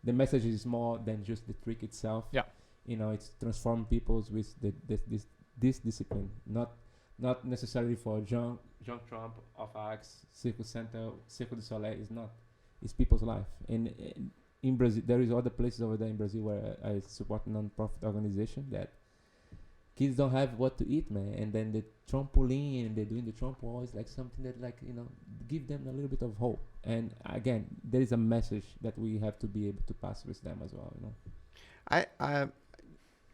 the message is more than just the trick itself.
Yeah.
It's transform peoples with this discipline, not necessarily for Junktramp, OAP2, Circo Center, Circo du Soleil. Is not. It's people's life. And in Brazil, there is other places over there in Brazil where I support non-profit organization that kids don't have what to eat, man. And then the trampoline and they're doing the TRAMPWALL is like something that give them a little bit of hope. And again, there is a message that we have to be able to pass with them as well,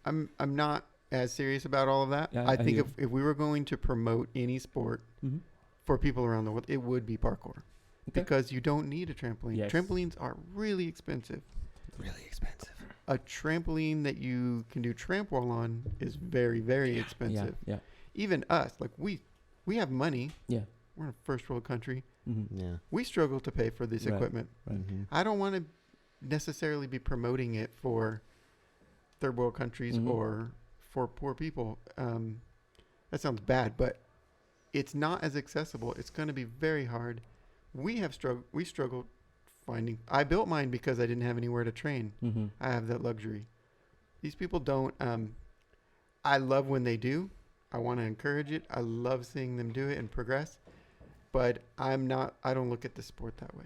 I'm not as serious about all of that.
Yeah,
I
I
think
hear.
if we were going to promote any sport for people around the world, it would be parkour.
Okay.
Because you don't need a trampoline.
Yes.
Trampolines are really expensive.
really expensive.
A trampoline that you can do TRAMPWALL on is very, very expensive.
Yeah.
Even us, like we have money.
Yeah.
We're in a first world country.
Mm-hmm.
Yeah.
We struggle to pay for this
Right.
equipment.
Right.
Mhm.
I don't want to necessarily be promoting it for third world countries
Mhm.
or for poor people. That sounds bad, but it's not as accessible. It's going to be very hard. We struggled finding. I built mine because I didn't have anywhere to train.
Mm-hmm.
I have that luxury. These people don't. I love when they do. I want to encourage it. I love seeing them do it and progress. But I don't look at the sport that way.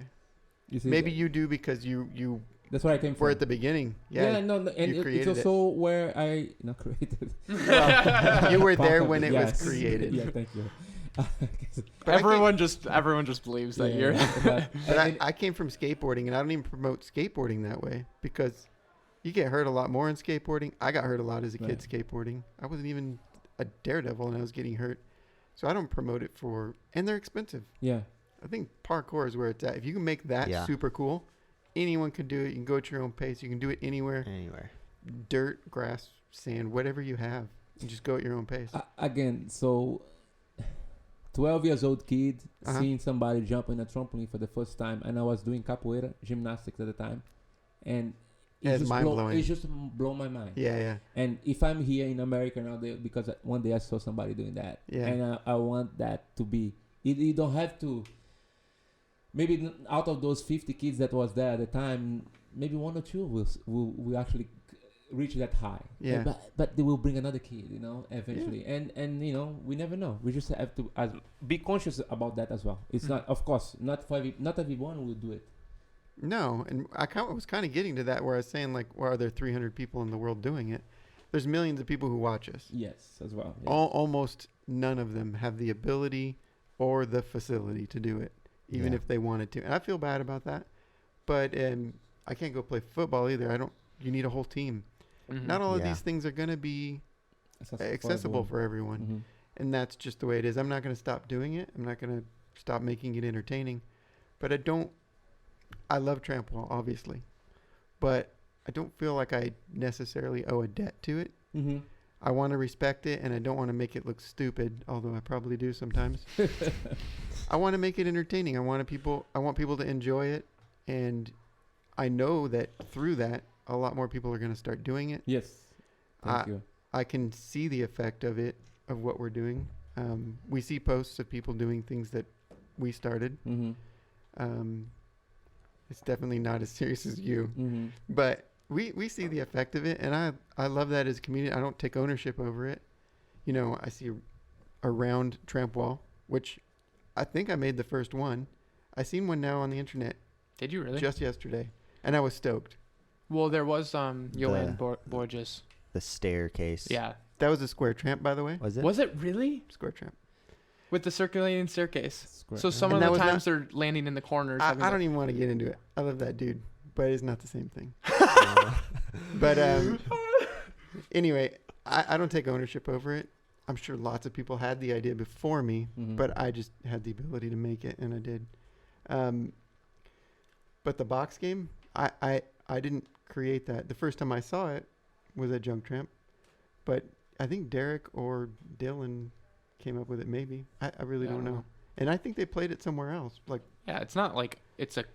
You see
Maybe you do because you
That's where I came from.
We're at the beginning.
Yeah,
Yeah.
no, and
you
it's
created
also where I not created.
Well, you were there when it
Yes.
was created.
Yeah, thank you.
But
everyone just believes that you're.
But I came from skateboarding, and I don't even promote skateboarding that way because you get hurt a lot more in skateboarding. I got hurt a lot as a kid skateboarding. I wasn't even a daredevil, and I was getting hurt. So I don't promote it for, and they're expensive.
Yeah.
I think parkour is where it's at. If you can make that super cool, anyone can do it. You can go at your own pace. You can do it anywhere. Dirt, grass, sand, whatever you have. You just go at your own pace.
Again, so 12 years old kid seeing somebody jump in a trampoline for the first time, and I was doing capoeira, gymnastics at the time, and
it's mind-blowing.
It just blow my mind.
Yeah.
And if I'm here in America now, because one day I saw somebody doing that, and I want that to be. You don't have to. Maybe out of those 50 kids that was there at the time, maybe one or two will actually reach that high.
Yeah.
But they will bring another kid, eventually. Yeah. And we never know. We just have to be conscious about that as well. It's not, of course, not everyone will do it.
No, and I was kind of getting to that where I was saying, like, well, are there 300 people in the world doing it? There's millions of people who watch us.
Yes, as well. Yeah.
Almost none of them have the ability or the facility to do it, even if they wanted to. And I feel bad about that. But I can't go play football either. You need a whole team. Mm-hmm. Not all of these things are going to be accessible for everyone. Mm-hmm. And that's just the way it is. I'm not going to stop doing it. I'm not going to stop making it entertaining. But I love TRAMPWALL, obviously. But I don't feel like I necessarily owe a debt to it. Mm-hmm. I want to respect it, and I don't want to make it look stupid, although I probably do sometimes. I want to make it entertaining. I want people to enjoy it, and I know that through that, a lot more people are going to start doing it.
Yes. Thank you.
I can see the effect of what we're doing. We see posts of people doing things that we started. Mm-hmm. It's definitely not as serious as you, but we see the effect of it, and I love that as a community. I don't take ownership over it. I see a round tramp wall, which I think I made the first one. I seen one now on the internet.
Did you really?
Just yesterday, and I was stoked.
Well, there was Yoann Borges.
The staircase.
Yeah.
That was a square tramp, by the way.
Was it?
Was it really?
Square tramp.
With the circulating staircase. So some of the times they're landing in the corners.
I don't even want to get into it. I love that dude, but it's not the same thing. But anyway, I don't take ownership over it. I'm sure lots of people had the idea before me, but I just had the ability to make it, and I did. But the box game, I didn't create that. The first time I saw it was at Junktramp, but I think Derek or Dylan came up with it. Maybe I really don't know. And I think they played it somewhere else.
It's not like it's a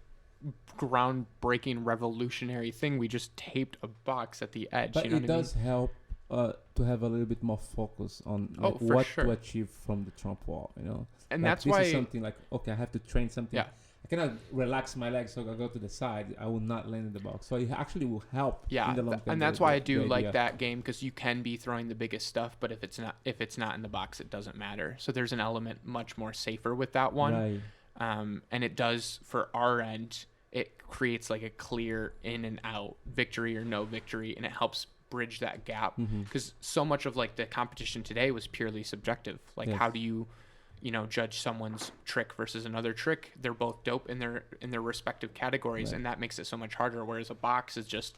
groundbreaking, revolutionary thing. We just taped a box at the edge.
But it does help to have a little bit more focus on what to achieve from the tramp wall. And that's why this is something like, okay, I have to train something. Yeah. I cannot relax my legs so I go to the side. I will not land in the box. So it actually will help.
Yeah,
in the long term.
And that's why I do like that game, because you can be throwing the biggest stuff, but if it's not in the box, it doesn't matter. So there's an element much more safer with that one. Right. And it does, for our end, it creates like a clear in and out, victory or no victory, and it helps bridge that gap, because so much of like the competition today was purely subjective. Like, how do you judge someone's trick versus another trick? They're both dope in their respective categories, and that makes it so much harder. Whereas a box is just,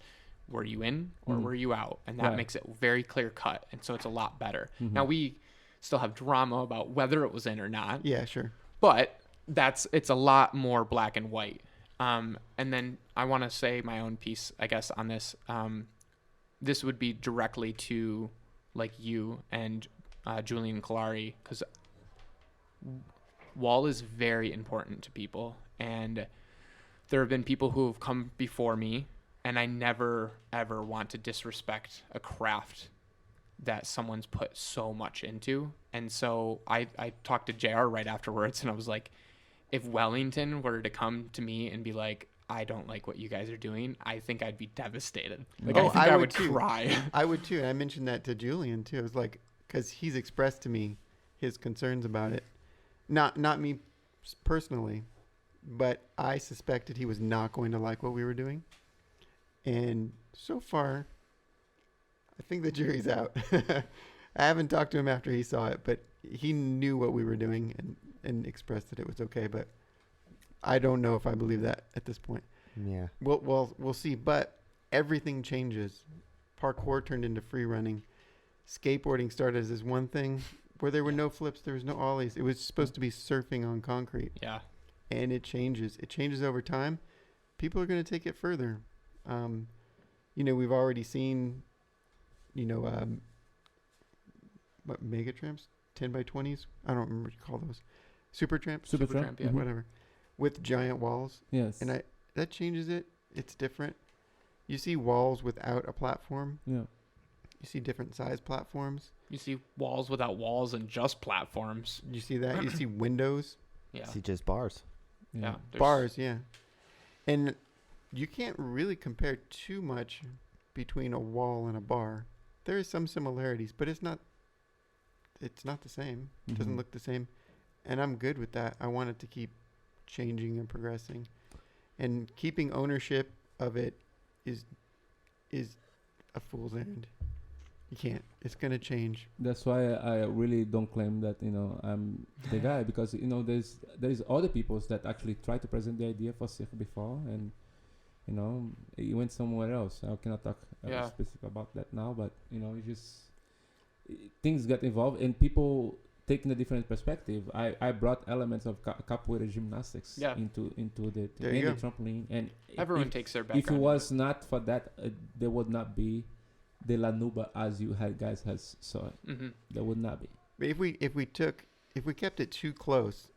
were you in or were you out? And that makes it very clear cut, and so it's a lot better. Now we still have drama about whether it was in or not.
Yeah, sure.
But it's a lot more black and white. And then I want to say my own piece, I guess, on this. This would be directly to like you and Julian Kalari, because wall is very important to people, and there have been people who have come before me, and I never ever want to disrespect a craft that someone's put so much into. And so I talked to JR right afterwards, and I was like, if Wellington were to come to me and be like, I don't like what you guys are doing, I think I'd be devastated. Like, I think I would cry.
I would too. And I mentioned that to Julian too. I was like, because he's expressed to me his concerns about it. Not me personally, but I suspected he was not going to like what we were doing. And so far, I think the jury's out. I haven't talked to him after he saw it, but he knew what we were doing and expressed that it was okay. But I don't know if I believe that at this point.
Yeah.
We'll see. But everything changes. Parkour turned into free running. Skateboarding started as this one thing where there were no flips, there was no ollies. It was supposed to be surfing on concrete.
Yeah.
And it changes. It changes over time. People are going to take it further. We've already seen, what, mega tramps, 10x20s. I don't remember what you call those. Super tramps,
Super Tramp,
yeah.
whatever, with giant walls.
Yes.
And that changes it. It's different. You see walls without a platform.
Yeah.
You see different size platforms.
You see walls without walls and just platforms.
You see that. You see windows,
Yeah.
See just bars.
Yeah. There's-
bars. Yeah, and you can't really compare too much between a wall and a bar. There is some similarities, but it's not the same. It doesn't
Mhm.
look the same. And I'm good with that. I want it to keep changing and progressing. And keeping ownership of it is a fool's errand. You can't. It's going to change.
That's why I really don't claim that I'm the guy, because there is other peoples that actually try to present the idea for Cirque before, and it went somewhere else. I cannot talk specific about that now, but things got involved and people taking a different perspective. I brought elements of capoeira gymnastics into the
There you
the
go.
trampoline, and
Everyone takes their background.
if it was not for that, there would not be the Lanuba as you guys saw it.
Mm-hmm.
There would not be.
But if we kept it too close,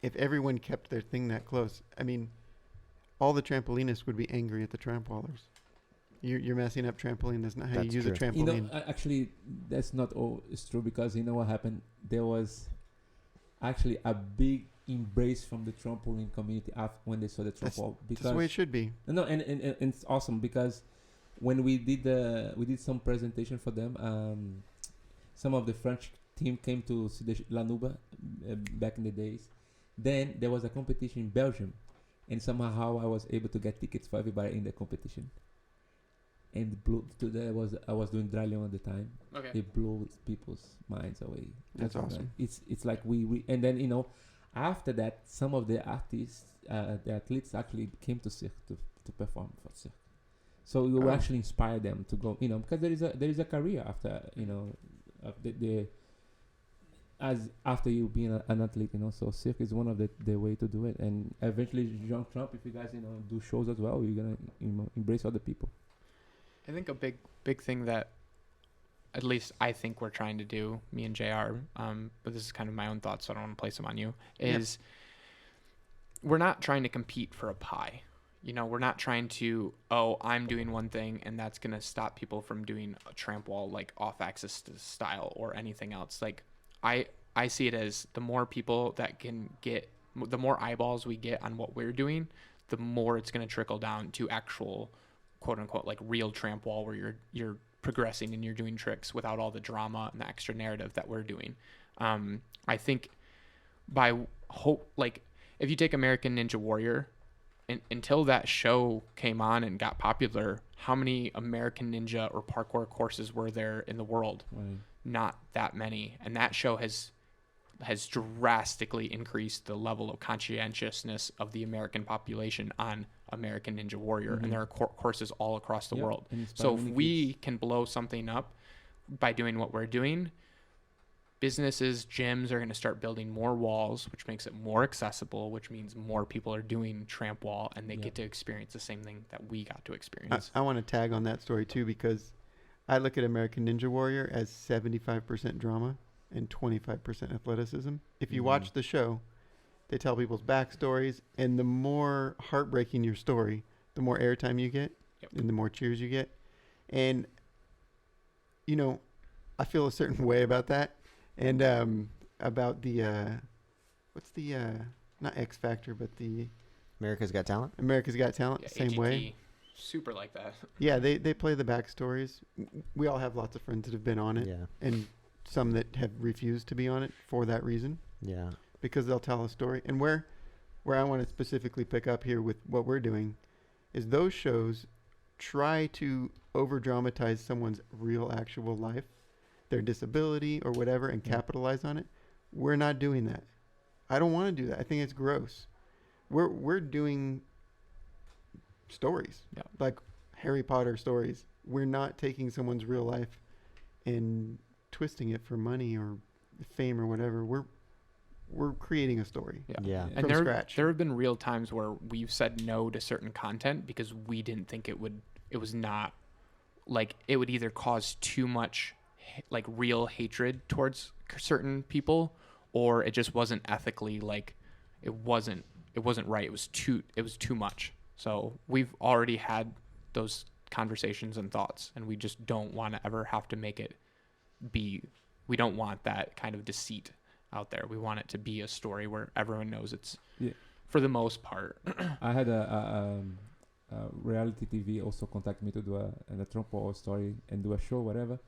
if everyone kept their thing that close, I mean, all the trampolinists would be angry at the trampwallers. You're messing up trampoline. That's not how
That's
you use a
true.
trampoline.
Actually, that's not all. It's true, because what happened? There was actually a big embrace from the trampoline community after when they saw the
That's-
trampoline.
That's the way it should be.
No, and it's awesome, because when we did some presentation for them, some of the French team came to see the Lanuba back in the days. Then there was a competition in Belgium, and somehow I was able to get tickets for everybody in the competition. And I was doing dry leon at the time.
Okay.
It blew people's minds away.
That's awesome.
It's like we and then after that, some of the artists, the athletes actually came to Cirque to perform for Cirque. So we will actually inspire them to go, because there is a career after, after you being an athlete, So Cirque is one of the way to do it, and eventually Junktramp, if you guys do shows as well, you're gonna embrace other people.
I think a big thing that at least I think we're trying to do, me and JR, but this is kind of my own thoughts, so I don't want to place them on you, is we're not trying to compete for a pie. We're not trying to, I'm doing one thing and that's going to stop people from doing a tramp wall like off-axis style or anything else. Like I see it as the more people that can get, the more eyeballs we get on what we're doing, the more it's going to trickle down to actual quote unquote like real tramp wall where you're progressing and you're doing tricks without all the drama and the extra narrative that we're doing. I think if you take American Ninja Warrior, until that show came on and got popular, how many American Ninja or parkour courses were there in the world?
Right.
Not that many. And that show has drastically increased the level of conscientiousness of the American population on American Ninja Warrior.
Mm-hmm.
And there are courses all across the world.
And
So if
inspiring
we
kids.
can blow something up by doing what we're doing, businesses, gyms are going to start building more walls, which makes it more accessible, which means more people are doing tramp wall and they get to experience the same thing that we got to experience.
I want to tag on that story too, because I look at American Ninja Warrior as 75% drama and 25% athleticism. If you watch the show, they tell people's backstories, and the more heartbreaking your story, the more airtime you get, and the more cheers you get. And I feel a certain way about that, and about the what's the not X Factor, but the
America's Got Talent.
America's Got Talent,
Yeah,
same
AGT,
way.
super like that.
Yeah, they play the backstories. We all have lots of friends that have been on it,
Yeah.
and some that have refused to be on it for that reason,
Yeah.
because they'll tell a story. And where I want to specifically pick up here with what we're doing is those shows try to over dramatize someone's real actual life, their disability or whatever, and capitalize on it. We're not doing that. I don't want to do that. I think it's gross. We're doing stories, like Harry Potter stories. We're not taking someone's real life and twisting it for money or fame or whatever. We're creating a story.
Yeah.
And
from scratch.
there have been real times where we've said no to certain content because we didn't think it was not like it would either cause too much like real hatred towards certain people, or it just wasn't ethically, like it wasn't right. It was too much. So we've already had those conversations and thoughts, and we just don't want to ever have to make it be. We don't want that kind of deceit out there. We want it to be a story where everyone knows it's for the most part.
I had a reality TV also contact me to do a TRAMPWALL story and do a show, whatever.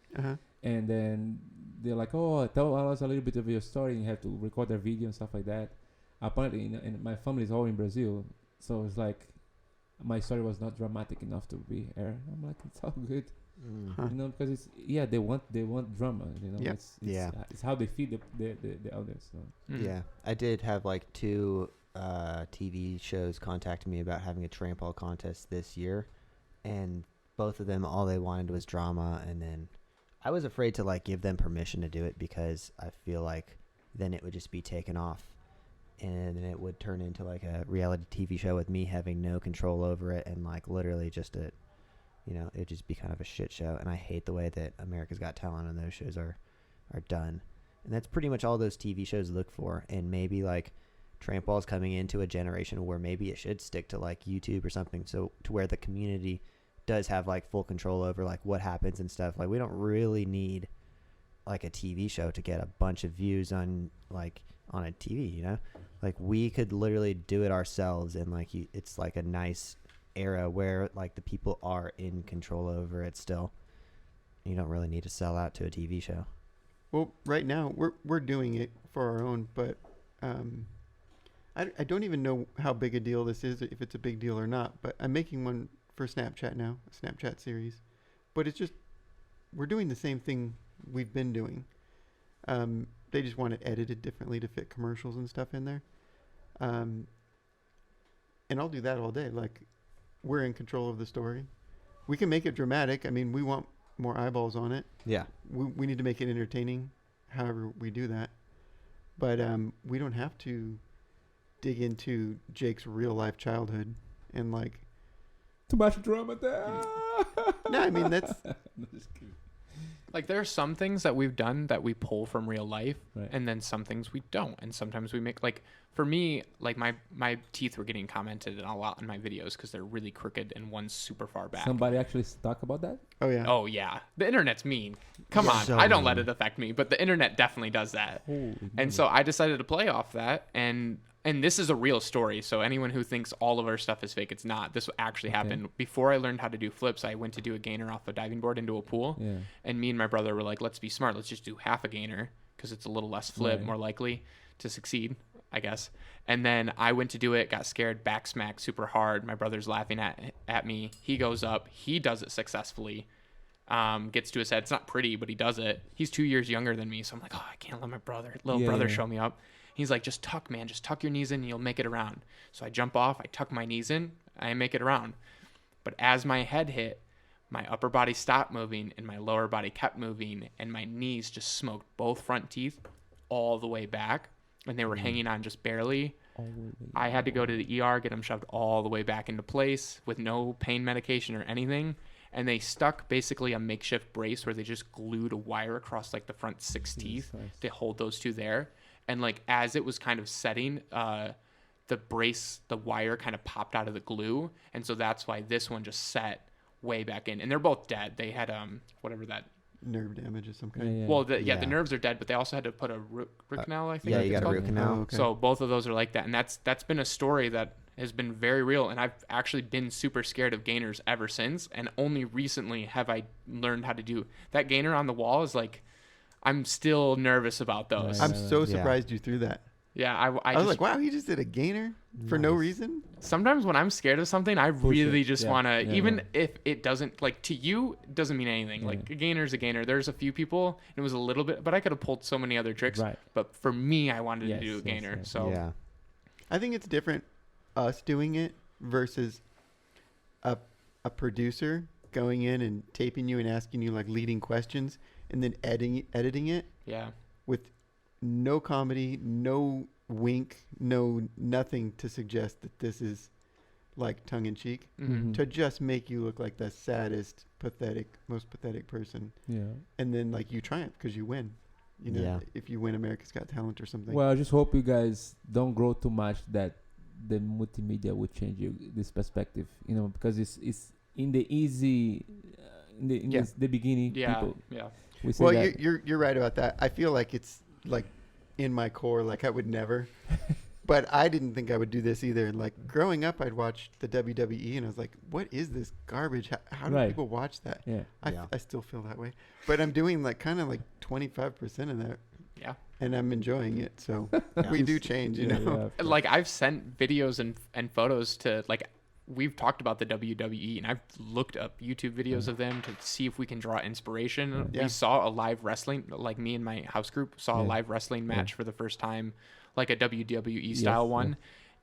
And then they're like, "Oh, tell us a little bit of your story." And you have to record their video and stuff like that. Apparently, and my family is all in Brazil, so it's like my story was not dramatic enough to be aired. I'm like, it's all good, you know, because it's they want drama, you know. It's how they feed the audience. So.
Yeah, I did have like 2 TV shows contact me about having a trampoll contest this year, and both of them, all they wanted was drama. And then I was afraid to like give them permission to do it because I feel like then it would just be taken off, and then it would turn into like a reality TV show with me having no control over it, and like literally just it'd just be kind of a shit show. And I hate the way that America's Got Talent and those shows are done. And that's pretty much all those TV shows look for. And maybe like TRAMPWALL is coming into a generation where maybe it should stick to like YouTube or something, so to where the community does have like full control over like what happens and stuff. Like we don't really need like a TV show to get a bunch of views on a TV, you know? Like we could literally do it ourselves, and like it's like a nice era where like the people are in control over it still. You don't really need to sell out to a TV show.
Well, right now we're doing it for our own, but I don't even know how big a deal this is, if it's a big deal or not, but I'm making one for Snapchat now, a Snapchat series. But it's just, we're doing the same thing we've been doing. They just want it edited differently to fit commercials and stuff in there. And I'll do that all day. Like, we're in control of the story. We can make it dramatic. I mean, we want more eyeballs on it.
Yeah.
We need to make it entertaining, however we do that. But we don't have to dig into Jake's real life childhood and like
too much drama there.
No, I mean that's
like there are some things that we've done that we pull from real life, and then some things we don't. And sometimes we make, like for me, like my teeth were getting commented a lot on my videos because they're really crooked and one's super far back.
Somebody actually talk about that?
Oh yeah. The internet's mean. Come on.
So
I don't let it affect me, but the internet definitely does that. And so I decided to play off that, and this is a real story, so anyone who thinks all of our stuff is fake, it's not. This actually happened. Before I learned how to do flips, I went to do a gainer off a diving board into a pool, and me and my brother were like, let's be smart. Let's just do half a gainer because it's a little less flip, more likely to succeed, I guess. And then I went to do it, got scared, back smack super hard. My brother's laughing at me. He goes up. He does it successfully. Gets to his head. It's not pretty, but he does it. He's 2 years younger than me, so I'm like, I can't let my little brother show me up. He's like, just tuck, man. Just tuck your knees in and you'll make it around. So I jump off. I tuck my knees in. I make it around. But as my head hit, my upper body stopped moving and my lower body kept moving. And my knees just smoked both front teeth all the way back. And they were hanging on just barely. I had to go to the ER, get them shoved all the way back into place with no pain medication or anything. And they stuck basically a makeshift brace where they just glued a wire across like the front 6 teeth to hold those 2 there. And like as it was kind of setting, the wire kind of popped out of the glue, and so that's why this one just set way back in. And they're both dead. They had whatever that
nerve damage of some kind.
Well, the nerves are dead, but they also had to put a root canal. I think.
Yeah, you got a root canal.
Oh, okay.
So both of those are like that, and that's been a story that has been very real. And I've actually been super scared of gainers ever since. And only recently have I learned how to do that. Gainer on the wall is like. I'm still nervous about those.
I'm so surprised you threw that.
Yeah,
I was like, wow, he just did a gainer for no
Nice.
reason.
sometimes when I'm scared of something, I
Push
really
it.
just
Yeah,
want to,
yeah,
even
yeah.
if it doesn't, like to you, it doesn't mean anything.
Yeah.
Like a gainer's a gainer. There's a few people, and it was a little bit, but I could have pulled so many other tricks.
Right.
But for me, I wanted
Yes,
to do a
yes,
gainer.
yes.
So
Yeah.
I think it's different us doing it versus a producer going in and taping you and asking you like leading questions and then editing it
yeah.
with no comedy, no wink, no nothing to suggest that this is like tongue in cheek,
Mhm.
to just make you look like the saddest, most pathetic person.
Yeah.
And then like you triumph because you win. You know,
Yeah.
if you win America's Got Talent or something.
Well, I just hope you guys don't grow too much that the multimedia will change you this perspective. You know, because it's in the easy, in
Yeah.
the beginning.
Yeah.
People,
Yeah.
we say
Well,
that.
you're right about that. I feel like it's like in my core, like I would never. But I didn't think I would do this either. Like growing up, I'd watch the WWE, and I was like, "What is this garbage? How do
Right.
people watch that?"
Yeah.
Yeah.
I still feel that way, but I'm doing like kind of like 25% of that,
Yeah.
and I'm enjoying it. So
Yeah.
we do change, you
Yeah,
know.
yeah, of course.
Like I've sent videos and photos to like we've talked about the WWE and I've looked up YouTube videos of them to see if we can draw inspiration.
Yeah.
We saw a live wrestling, like me and my house group saw a
Yeah.
live wrestling
Yeah.
match for the first time, like a WWE
Yes,
style
yeah.
one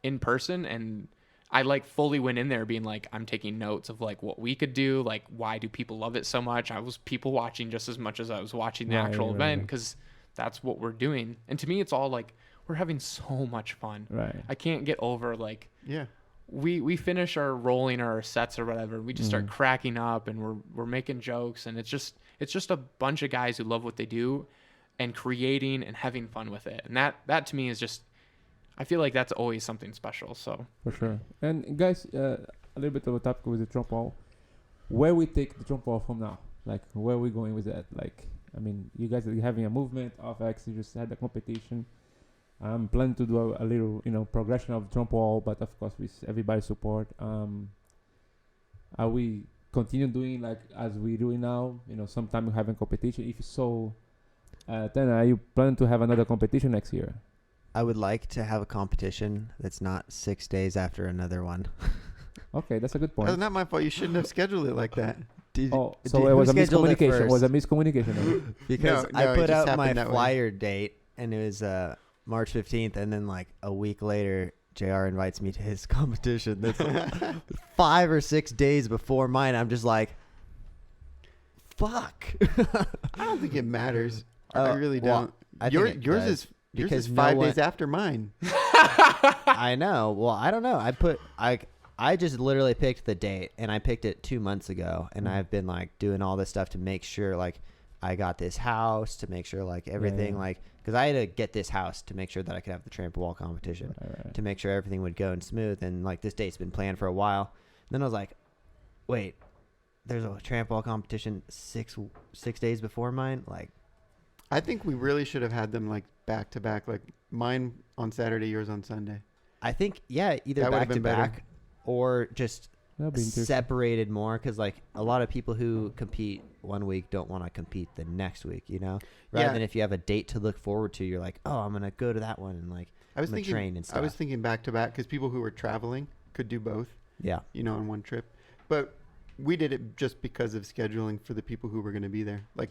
in person, and I like fully went in there being like, I'm taking notes of like what we could do, like why do people love it so much. I was people watching just as much as I was watching the
Right,
actual
right,
event
right.
because that's what we're doing. And to me, it's all like we're having so much fun.
Right.
I can't get over like
Yeah,
we finish our rolling or our sets or whatever. We just start
Mhm.
cracking up and we're making jokes, and it's just a bunch of guys who love what they do and creating and having fun with it. And that to me is just, I feel like that's always something special. So
For sure. And guys, a little bit of a topic with the TRAMPWALL. Where we take the TRAMPWALL from now? Like, where are we going with that? Like, I mean, you guys are having a movement of X. You just had the competition. I'm planning to do a little, progression of TRAMPWALL, but of course with everybody's support. Are we continue doing like as we doing now? Sometime we're having competition. If so, then are you planning to have another competition next year?
I would like to have a competition that's not 6 days after another one.
Okay, that's a good point.
that's not my fault. You shouldn't have scheduled it like that.
Oh, so it was a miscommunication. It was a miscommunication.
Because
No,
I
it
put
just
out my
happened that way.
flyer date, and it was March 15th, and then like a week later, JR invites me to his competition. That's 5 or 6 days before mine. I'm just like, fuck.
I don't think it matters. I
Oh,
really
well,
don't.
I think
Yours
it
yours
does,
is
because no
5
one-
days after mine.
I know. Well, I don't know. I just literally picked the date, and I picked it 2 months ago, and I've been like doing all this stuff to make sure like I got this house, to make sure like everything
yeah.
like, because I had to get this house to make sure that I could have the TRAMPWALL competition,
Right.
to make sure everything would go and smooth, and like this date's been planned for a while. And then I was like, wait, there's a TRAMPWALL competition 6 days before mine. Like,
I think we really should have had them like back to back, like mine on Saturday, yours on Sunday.
I think either
That would've
back to
been better.
back or just
That'll be interesting.
separated more, because like a lot of people who compete one week don't want to compete the next week, rather
Yeah.
than if you have a date to look forward to, you're like, oh, I'm gonna go to that one, and like
I was
I'm gonna
thinking
train and
I was
stuff.
thinking back to back because people who were traveling could do both,
yeah
on one trip. But we did it just because of scheduling for the people who were going to be there. Like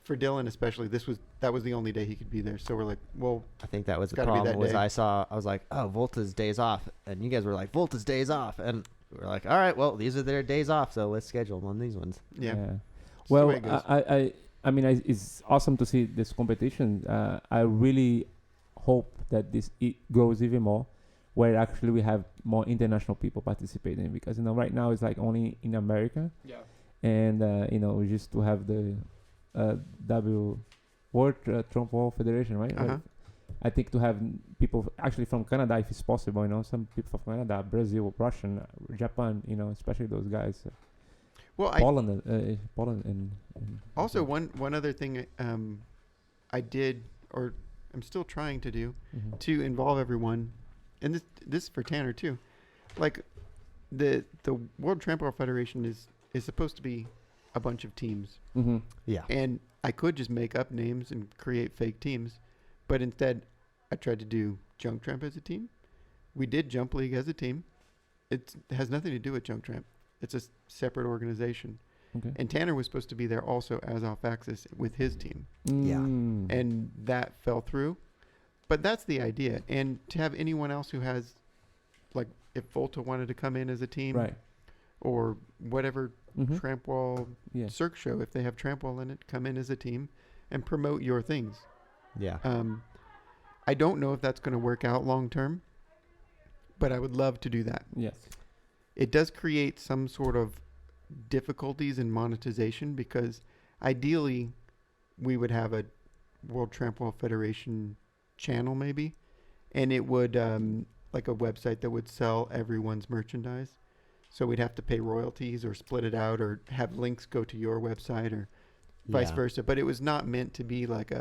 for Dylan especially, that was the only day he could be there. So we're like, well,
I think that was the
Gotta be
problem.
that
Was
day.
I was like, oh, Volta's days off, and you guys were like, Volta's days off, and we're like, all right, well, these are their days off, so let's schedule one of these ones.
yeah.
Yeah.
It's the
Well,
way it goes.
I mean, it's awesome to see this competition. I really hope that it grows even more, where actually we have more international people participating, because right now it's like only in America,
yeah.
and we just to have the World TRAMPWALL Federation, right?
Uh-huh.
I think to have people actually from Canada, if it's possible, some people from Canada, Brazil, Russian, Japan, especially those guys.
Well,
Poland and
also one other thing I did, or I'm still trying to do,
Mhm.
to involve everyone, and this is for Tanner too. Like the World TRAMPWALL Federation is supposed to be a bunch of teams,
Mhm.
Yeah.
and I could just make up names and create fake teams, but instead I tried to do Junktramp as a team. We did Jump League as a team. It has nothing to do with Junktramp. It's a separate organization.
Okay.
And Tanner was supposed to be there also as off-axis with his team.
Yeah.
And that fell through. But that's the idea. And to have anyone else who has, like, if Volta wanted to come in as a team,
Right.
or whatever
Mm-hmm.
TRAMPWALL
Yeah.
Cirque show, if they have TRAMPWALL in it, come in as a team and promote your things.
Yeah.
I don't know if that's going to work out long term, but I would love to do that.
Yes.
It does create some sort of difficulties in monetization because ideally we would have a World TRAMPWALL Federation channel maybe, and it would like a website that would sell everyone's merchandise. So we'd have to pay royalties or split it out or have links go to your website or vice
Yeah.
versa. But it was not meant to be like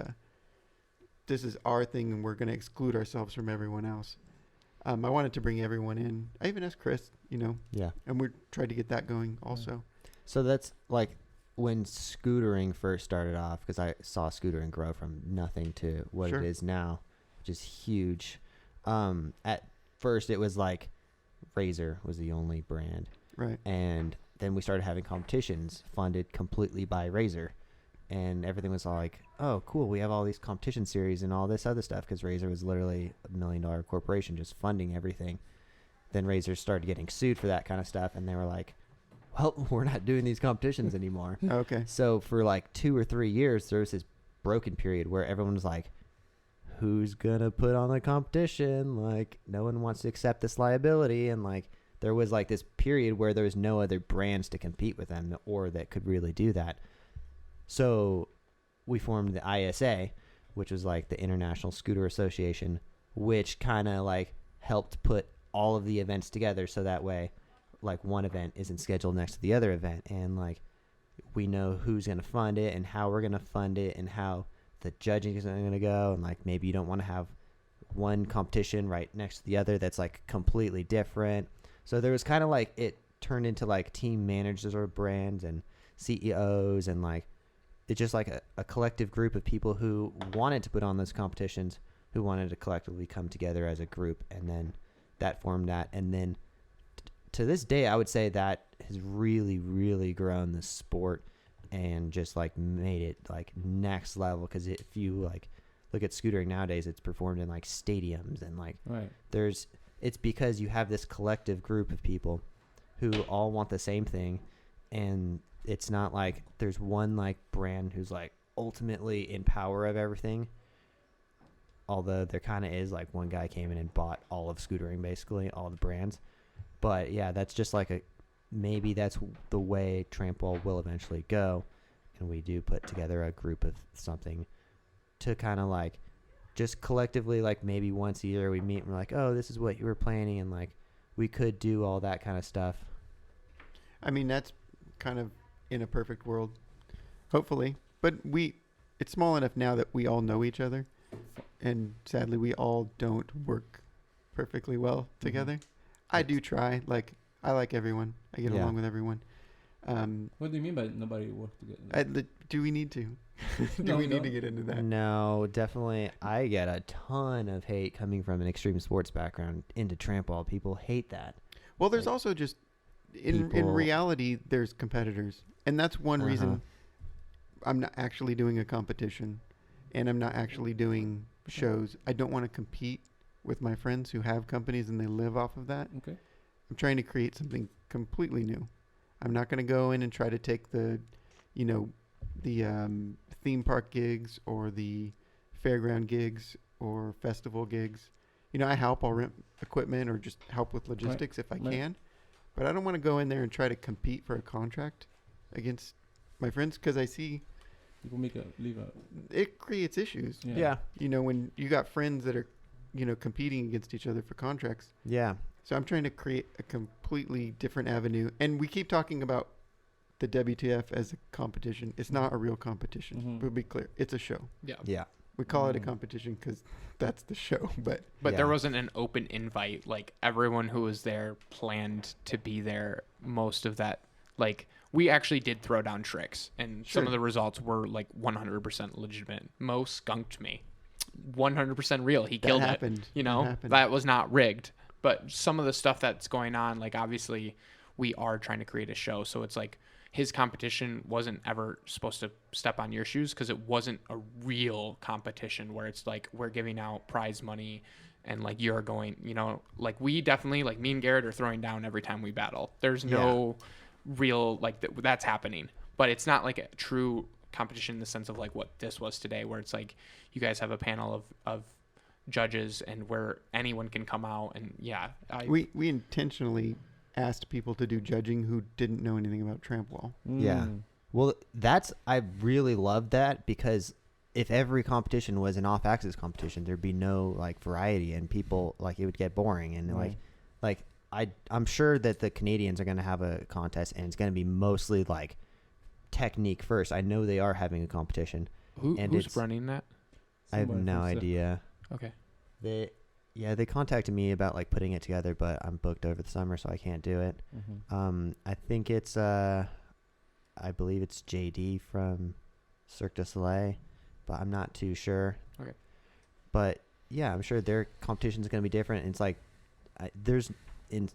this is our thing and we're going to exclude ourselves from everyone else. I wanted to bring everyone in. I even asked Chris,
Yeah.
and we tried to get that going also.
So that's like when scootering first started off, because I saw scootering grow from nothing to what
Sure.
it is now, which is huge. At first, it was like Razor was the only brand,
Right.
and then we started having competitions funded completely by Razor, and everything was all like, "Oh, cool! We have all these competition series and all this other stuff." Because Razor was literally $1 million corporation just funding everything. Then Razor started getting sued for that kind of stuff, and they were like, well, we're not doing these competitions anymore.
Okay.
So for like 2 or 3 years, there was this broken period where everyone was like, who's going to put on the competition? Like, no one wants to accept this liability. And like, there was like this period where there was no other brands to compete with them or that could really do that. So we formed the ISA, which was like the International Scooter Association, which kind of like helped put all of the events together. So that way, like one event isn't scheduled next to the other event, and like we know who's going to fund it and how we're going to fund it and how the judging is going to go, and like maybe you don't want to have one competition right next to the other that's like completely different. So there was kind of like it turned into like team managers or brands and CEOs, and like it's just like a collective group of people who wanted to put on those competitions, who wanted to collectively come together as a group, and then that formed that. And then to this day, I would say that has really, really grown the sport and just like made it like next level. Because if you like look at scootering nowadays, it's performed in like stadiums and like
Right.
it's because you have this collective group of people who all want the same thing, and it's not like there's one like brand who's like ultimately in power of everything. Although there kind of is, like one guy came in and bought all of scootering, basically all the brands. But yeah, that's just like maybe that's the way TRAMPWALL will eventually go, and we do put together a group of something to kind of like just collectively, like maybe once a year we meet and we're like, oh, this is what you were planning, and like we could do all that kind of stuff.
I mean, that's kind of in a perfect world, hopefully. But it's small enough now that we all know each other, and sadly, we all don't work perfectly well together. I do try. Like, I like everyone. I get
Yeah.
along with everyone.
What do you mean by nobody work together?
Do we need to? Do
No,
we
no.
need to get into that?
No, definitely. I get a ton of hate coming from an extreme sports background into TRAMPWALL. People hate that.
Well, there's
Like,
also just in
people-
reality, there's competitors, and that's one
Uh-huh.
reason I'm not actually doing a competition, and I'm not actually doing shows. I don't want to compete with my friends who have companies and they live off of that.
Okay.
I'm trying to create something completely new. I'm not going to go in and try to take the theme park gigs or the fairground gigs or festival gigs. I help. I'll rent equipment or just help with logistics if I
Right.
can. But I don't want to go in there and try to compete for a contract against my friends, because I see
People leave a.
it creates issues.
Yeah.
When you got friends that are, competing against each other for contracts.
Yeah.
So I'm trying to create a completely different avenue. And we keep talking about the WTF as a competition. It's not a real competition.
Mhm.
We'll be clear. It's a show.
Yeah.
Yeah.
We call it a
Mm.
competition because that's the show. But
But there
Yeah.
wasn't an open invite. Like everyone who was there planned to be there. Most of that, like we actually did throw down tricks, and some
Sure.
of the results were like 100% legitimate. Mo skunked me. 100% real. He
That
killed
happened.
it. You know,
That happened.
that was not rigged. But some of the stuff that's going on, like obviously we are trying to create a show. So it's like his competition wasn't ever supposed to step on your shoes because it wasn't a real competition where it's like we're giving out prize money and like you're going, you know, like we definitely, like me and Garrett are throwing down every time we battle. There's no real, like that's happening. But it's not like a true competition in the sense of like what this was today, where it's like you guys have a panel of judges and where anyone can come out. And
we intentionally asked people to do judging who didn't know anything about TRAMPWALL.
Yeah. Well, I really love that, because if every competition was an off-axis competition, there'd be no like variety, and people, like, it would get boring. And I'm sure that the Canadians are going to have a contest, and it's going to be mostly like technique first. I know they are having a competition.
Who's running that?
I have no idea.
Okay.
They contacted me about like putting it together, but I'm booked over the summer, so I can't do it. I think it's I believe it's JD from Cirque du Soleil, but I'm not too sure.
Okay.
But yeah, I'm sure their competition is going to be different. And it's like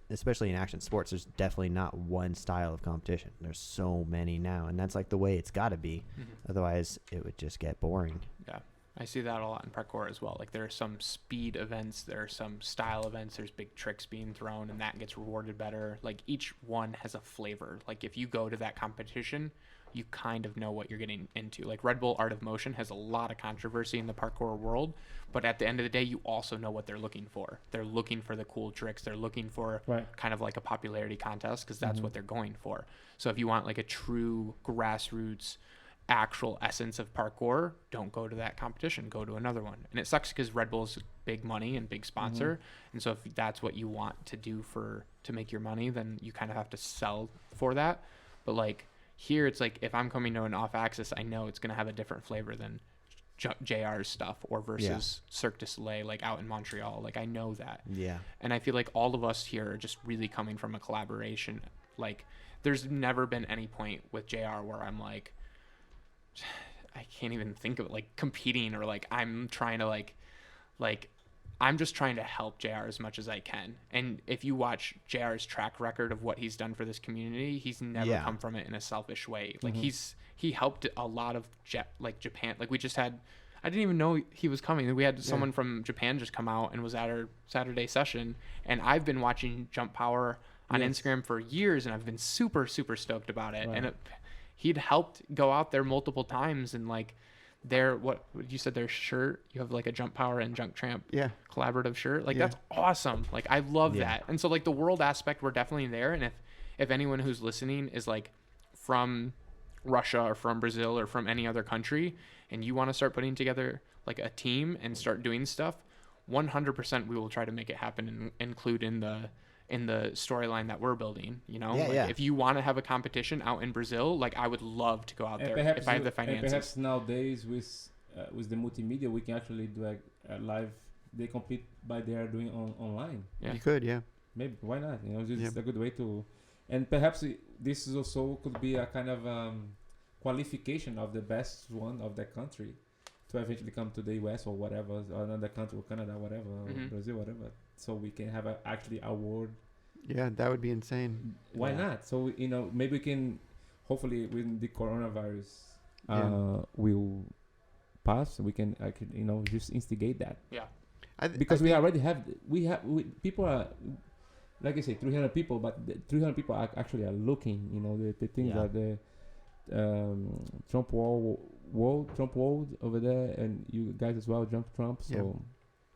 especially in action sports, there's definitely not one style of competition. There's so many now, and that's like the way it's got to be. Otherwise, it would just get boring.
Yeah. I see that a lot in parkour as well. Like there are some speed events, there are some style events, there's big tricks being thrown and that gets rewarded better. Like each one has a flavor. Like if you go to that competition, you kind of know what you're getting into. Like Red Bull Art of Motion has a lot of controversy in the parkour world, but at the end of the day, you also know what they're looking for. They're looking for the cool tricks. They're looking for kind of like a popularity contest, because that's what they're going for. So if you want like a true grassroots actual essence of parkour, don't go to that competition, go to another one. And it sucks because Red Bull's big money and big sponsor, and so if that's what you want to do to make your money, then you kind of have to sell for that. But like here, it's like if I'm coming to an off axis, I know it's going to have a different flavor than JR's stuff or versus Cirque du Soleil, like out in Montreal. Like I know that.
Yeah.
And I feel like all of us here are just really coming from a collaboration. Like there's never been any point with JR where I'm like, I can't even think of it, like competing, or like I'm trying to like I'm just trying to help JR as much as I can. And if you watch JR's track record of what he's done for this community, he's never come from it in a selfish way. Like he helped a lot of Japan. Like we just had, I didn't even know he was coming. We had someone from Japan just come out and was at our Saturday session. And I've been watching Jump Power on Instagram for years, and I've been super, super stoked about it. And he'd helped go out there multiple times, and like what you said, their shirt, you have like a Jump Power and Junktramp collaborative shirt. Like that's awesome. Like I love that. And so like the world aspect, we're definitely there. And if anyone who's listening is like from Russia or from Brazil or from any other country, and you want to start putting together like a team and start doing stuff, 100% we will try to make it happen and include in the storyline that we're building, you know. If you want to have a competition out in Brazil, like I would love to go out there if I have the finances.
And perhaps nowadays with the multimedia, we can actually do a live. They compete by they are doing online.
You could,
maybe, why not? You know, it's a good way to, and perhaps this is also could be a kind of qualification of the best one of that country to eventually come to the US or whatever, or another country, or Canada, whatever, or Brazil, whatever. So we can have actually award.
Yeah, that would be insane.
Why not? So maybe we can, hopefully, when the coronavirus will pass, we can just instigate that. Yeah. Because we already have people are, like I say, 300 people, but the 300 people actually are looking. The things that the TRAMPWALL over there, and you guys as well, Junktramp. So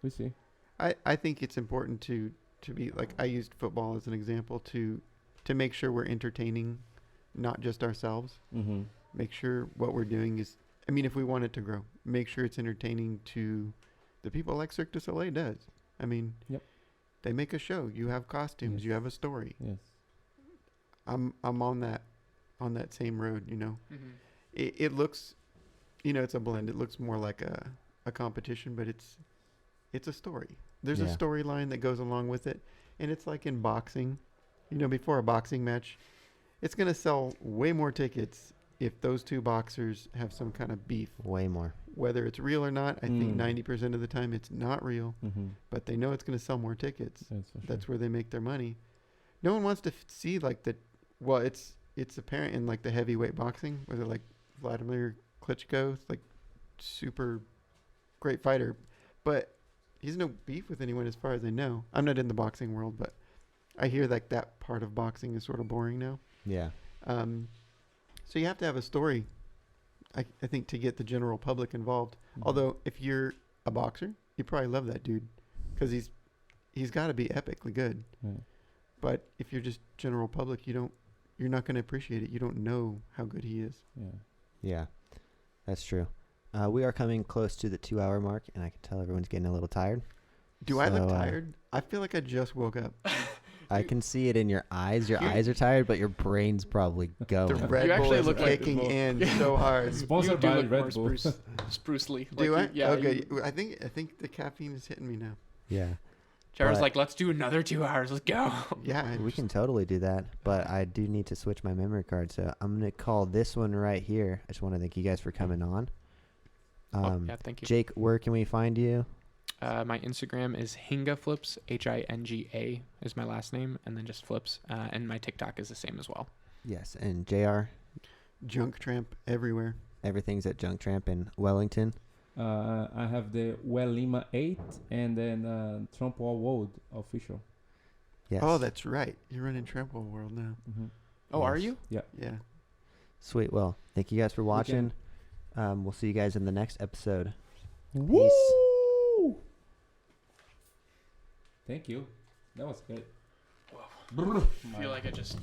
we see.
I think it's important to be like, I used football as an example to make sure we're entertaining, not just ourselves. Make sure what we're doing is, I mean, if we want it to grow, make sure it's entertaining to the people like Cirque du Soleil does. I mean, they make a show. You have costumes. You have a story.
Yes.
I'm on that same road. It looks, it's a blend. It looks more like a competition, but it's a story. There's a storyline that goes along with it. And it's like in boxing, before a boxing match, it's going to sell way more tickets if those two boxers have some kind of beef,
Way more.
whether it's real or not, I think
Mm.
90% of the time it's not real,
Mm-hmm.
but they know it's going to sell more tickets.
That's for sure.
That's where they make their money. No one wants to see like the, well, it's apparent in like the heavyweight boxing, where they're like Vladimir Klitschko, like super great fighter, but he's no beef with anyone as far as I know. I'm not in the boxing world, but I hear like that part of boxing is sort of boring now.
Yeah.
So you have to have a story, I think, to get the general public involved.
Mhm.
Although if you're a boxer, you probably love that dude because he's got to be epically good.
Right.
But if you're just general public, you're not going to appreciate it. You don't know how good he is.
Yeah.
Yeah. That's true. We are coming close to the 2-hour mark, and I can tell everyone's getting a little tired.
Do I look
So,
tired? I feel like I just woke up.
I can see it in your eyes. Your eyes are tired, but your brain's probably
The
going.
Red Bull
actually
is
look like
kicking
the
in so hard.
You
Sponsored
do
by
look more
Red Bull.
sprucely.
Do I?
Like yeah.
Okay. I think the caffeine is hitting me now.
Yeah.
Jared's
But-
like, let's do another 2 hours. Let's go.
Yeah.
We can totally do that, but I do need to switch my memory card, so I'm going to call this one right here. I just want to thank you guys for coming on.
Yeah, thank you.
Jake, where can we find you?
My Instagram is Hinga Flips, Hinga is my last name, and then just Flips. And my TikTok is the same as well.
Yes, and JR,
Junktramp everywhere.
everything's at Junktramp in Wellington.
I have the Wellington Lima 8 and then TRAMPWALL World official.
Yes.
Oh, that's right. You're running TRAMPWALL World now.
Mm-hmm.
Oh, are
Yes.
you?
Yeah.
Sweet. Well, thank you guys for watching. We'll see you guys in the next episode.
Woo!
Peace.
Thank you. That was good.
I feel like I just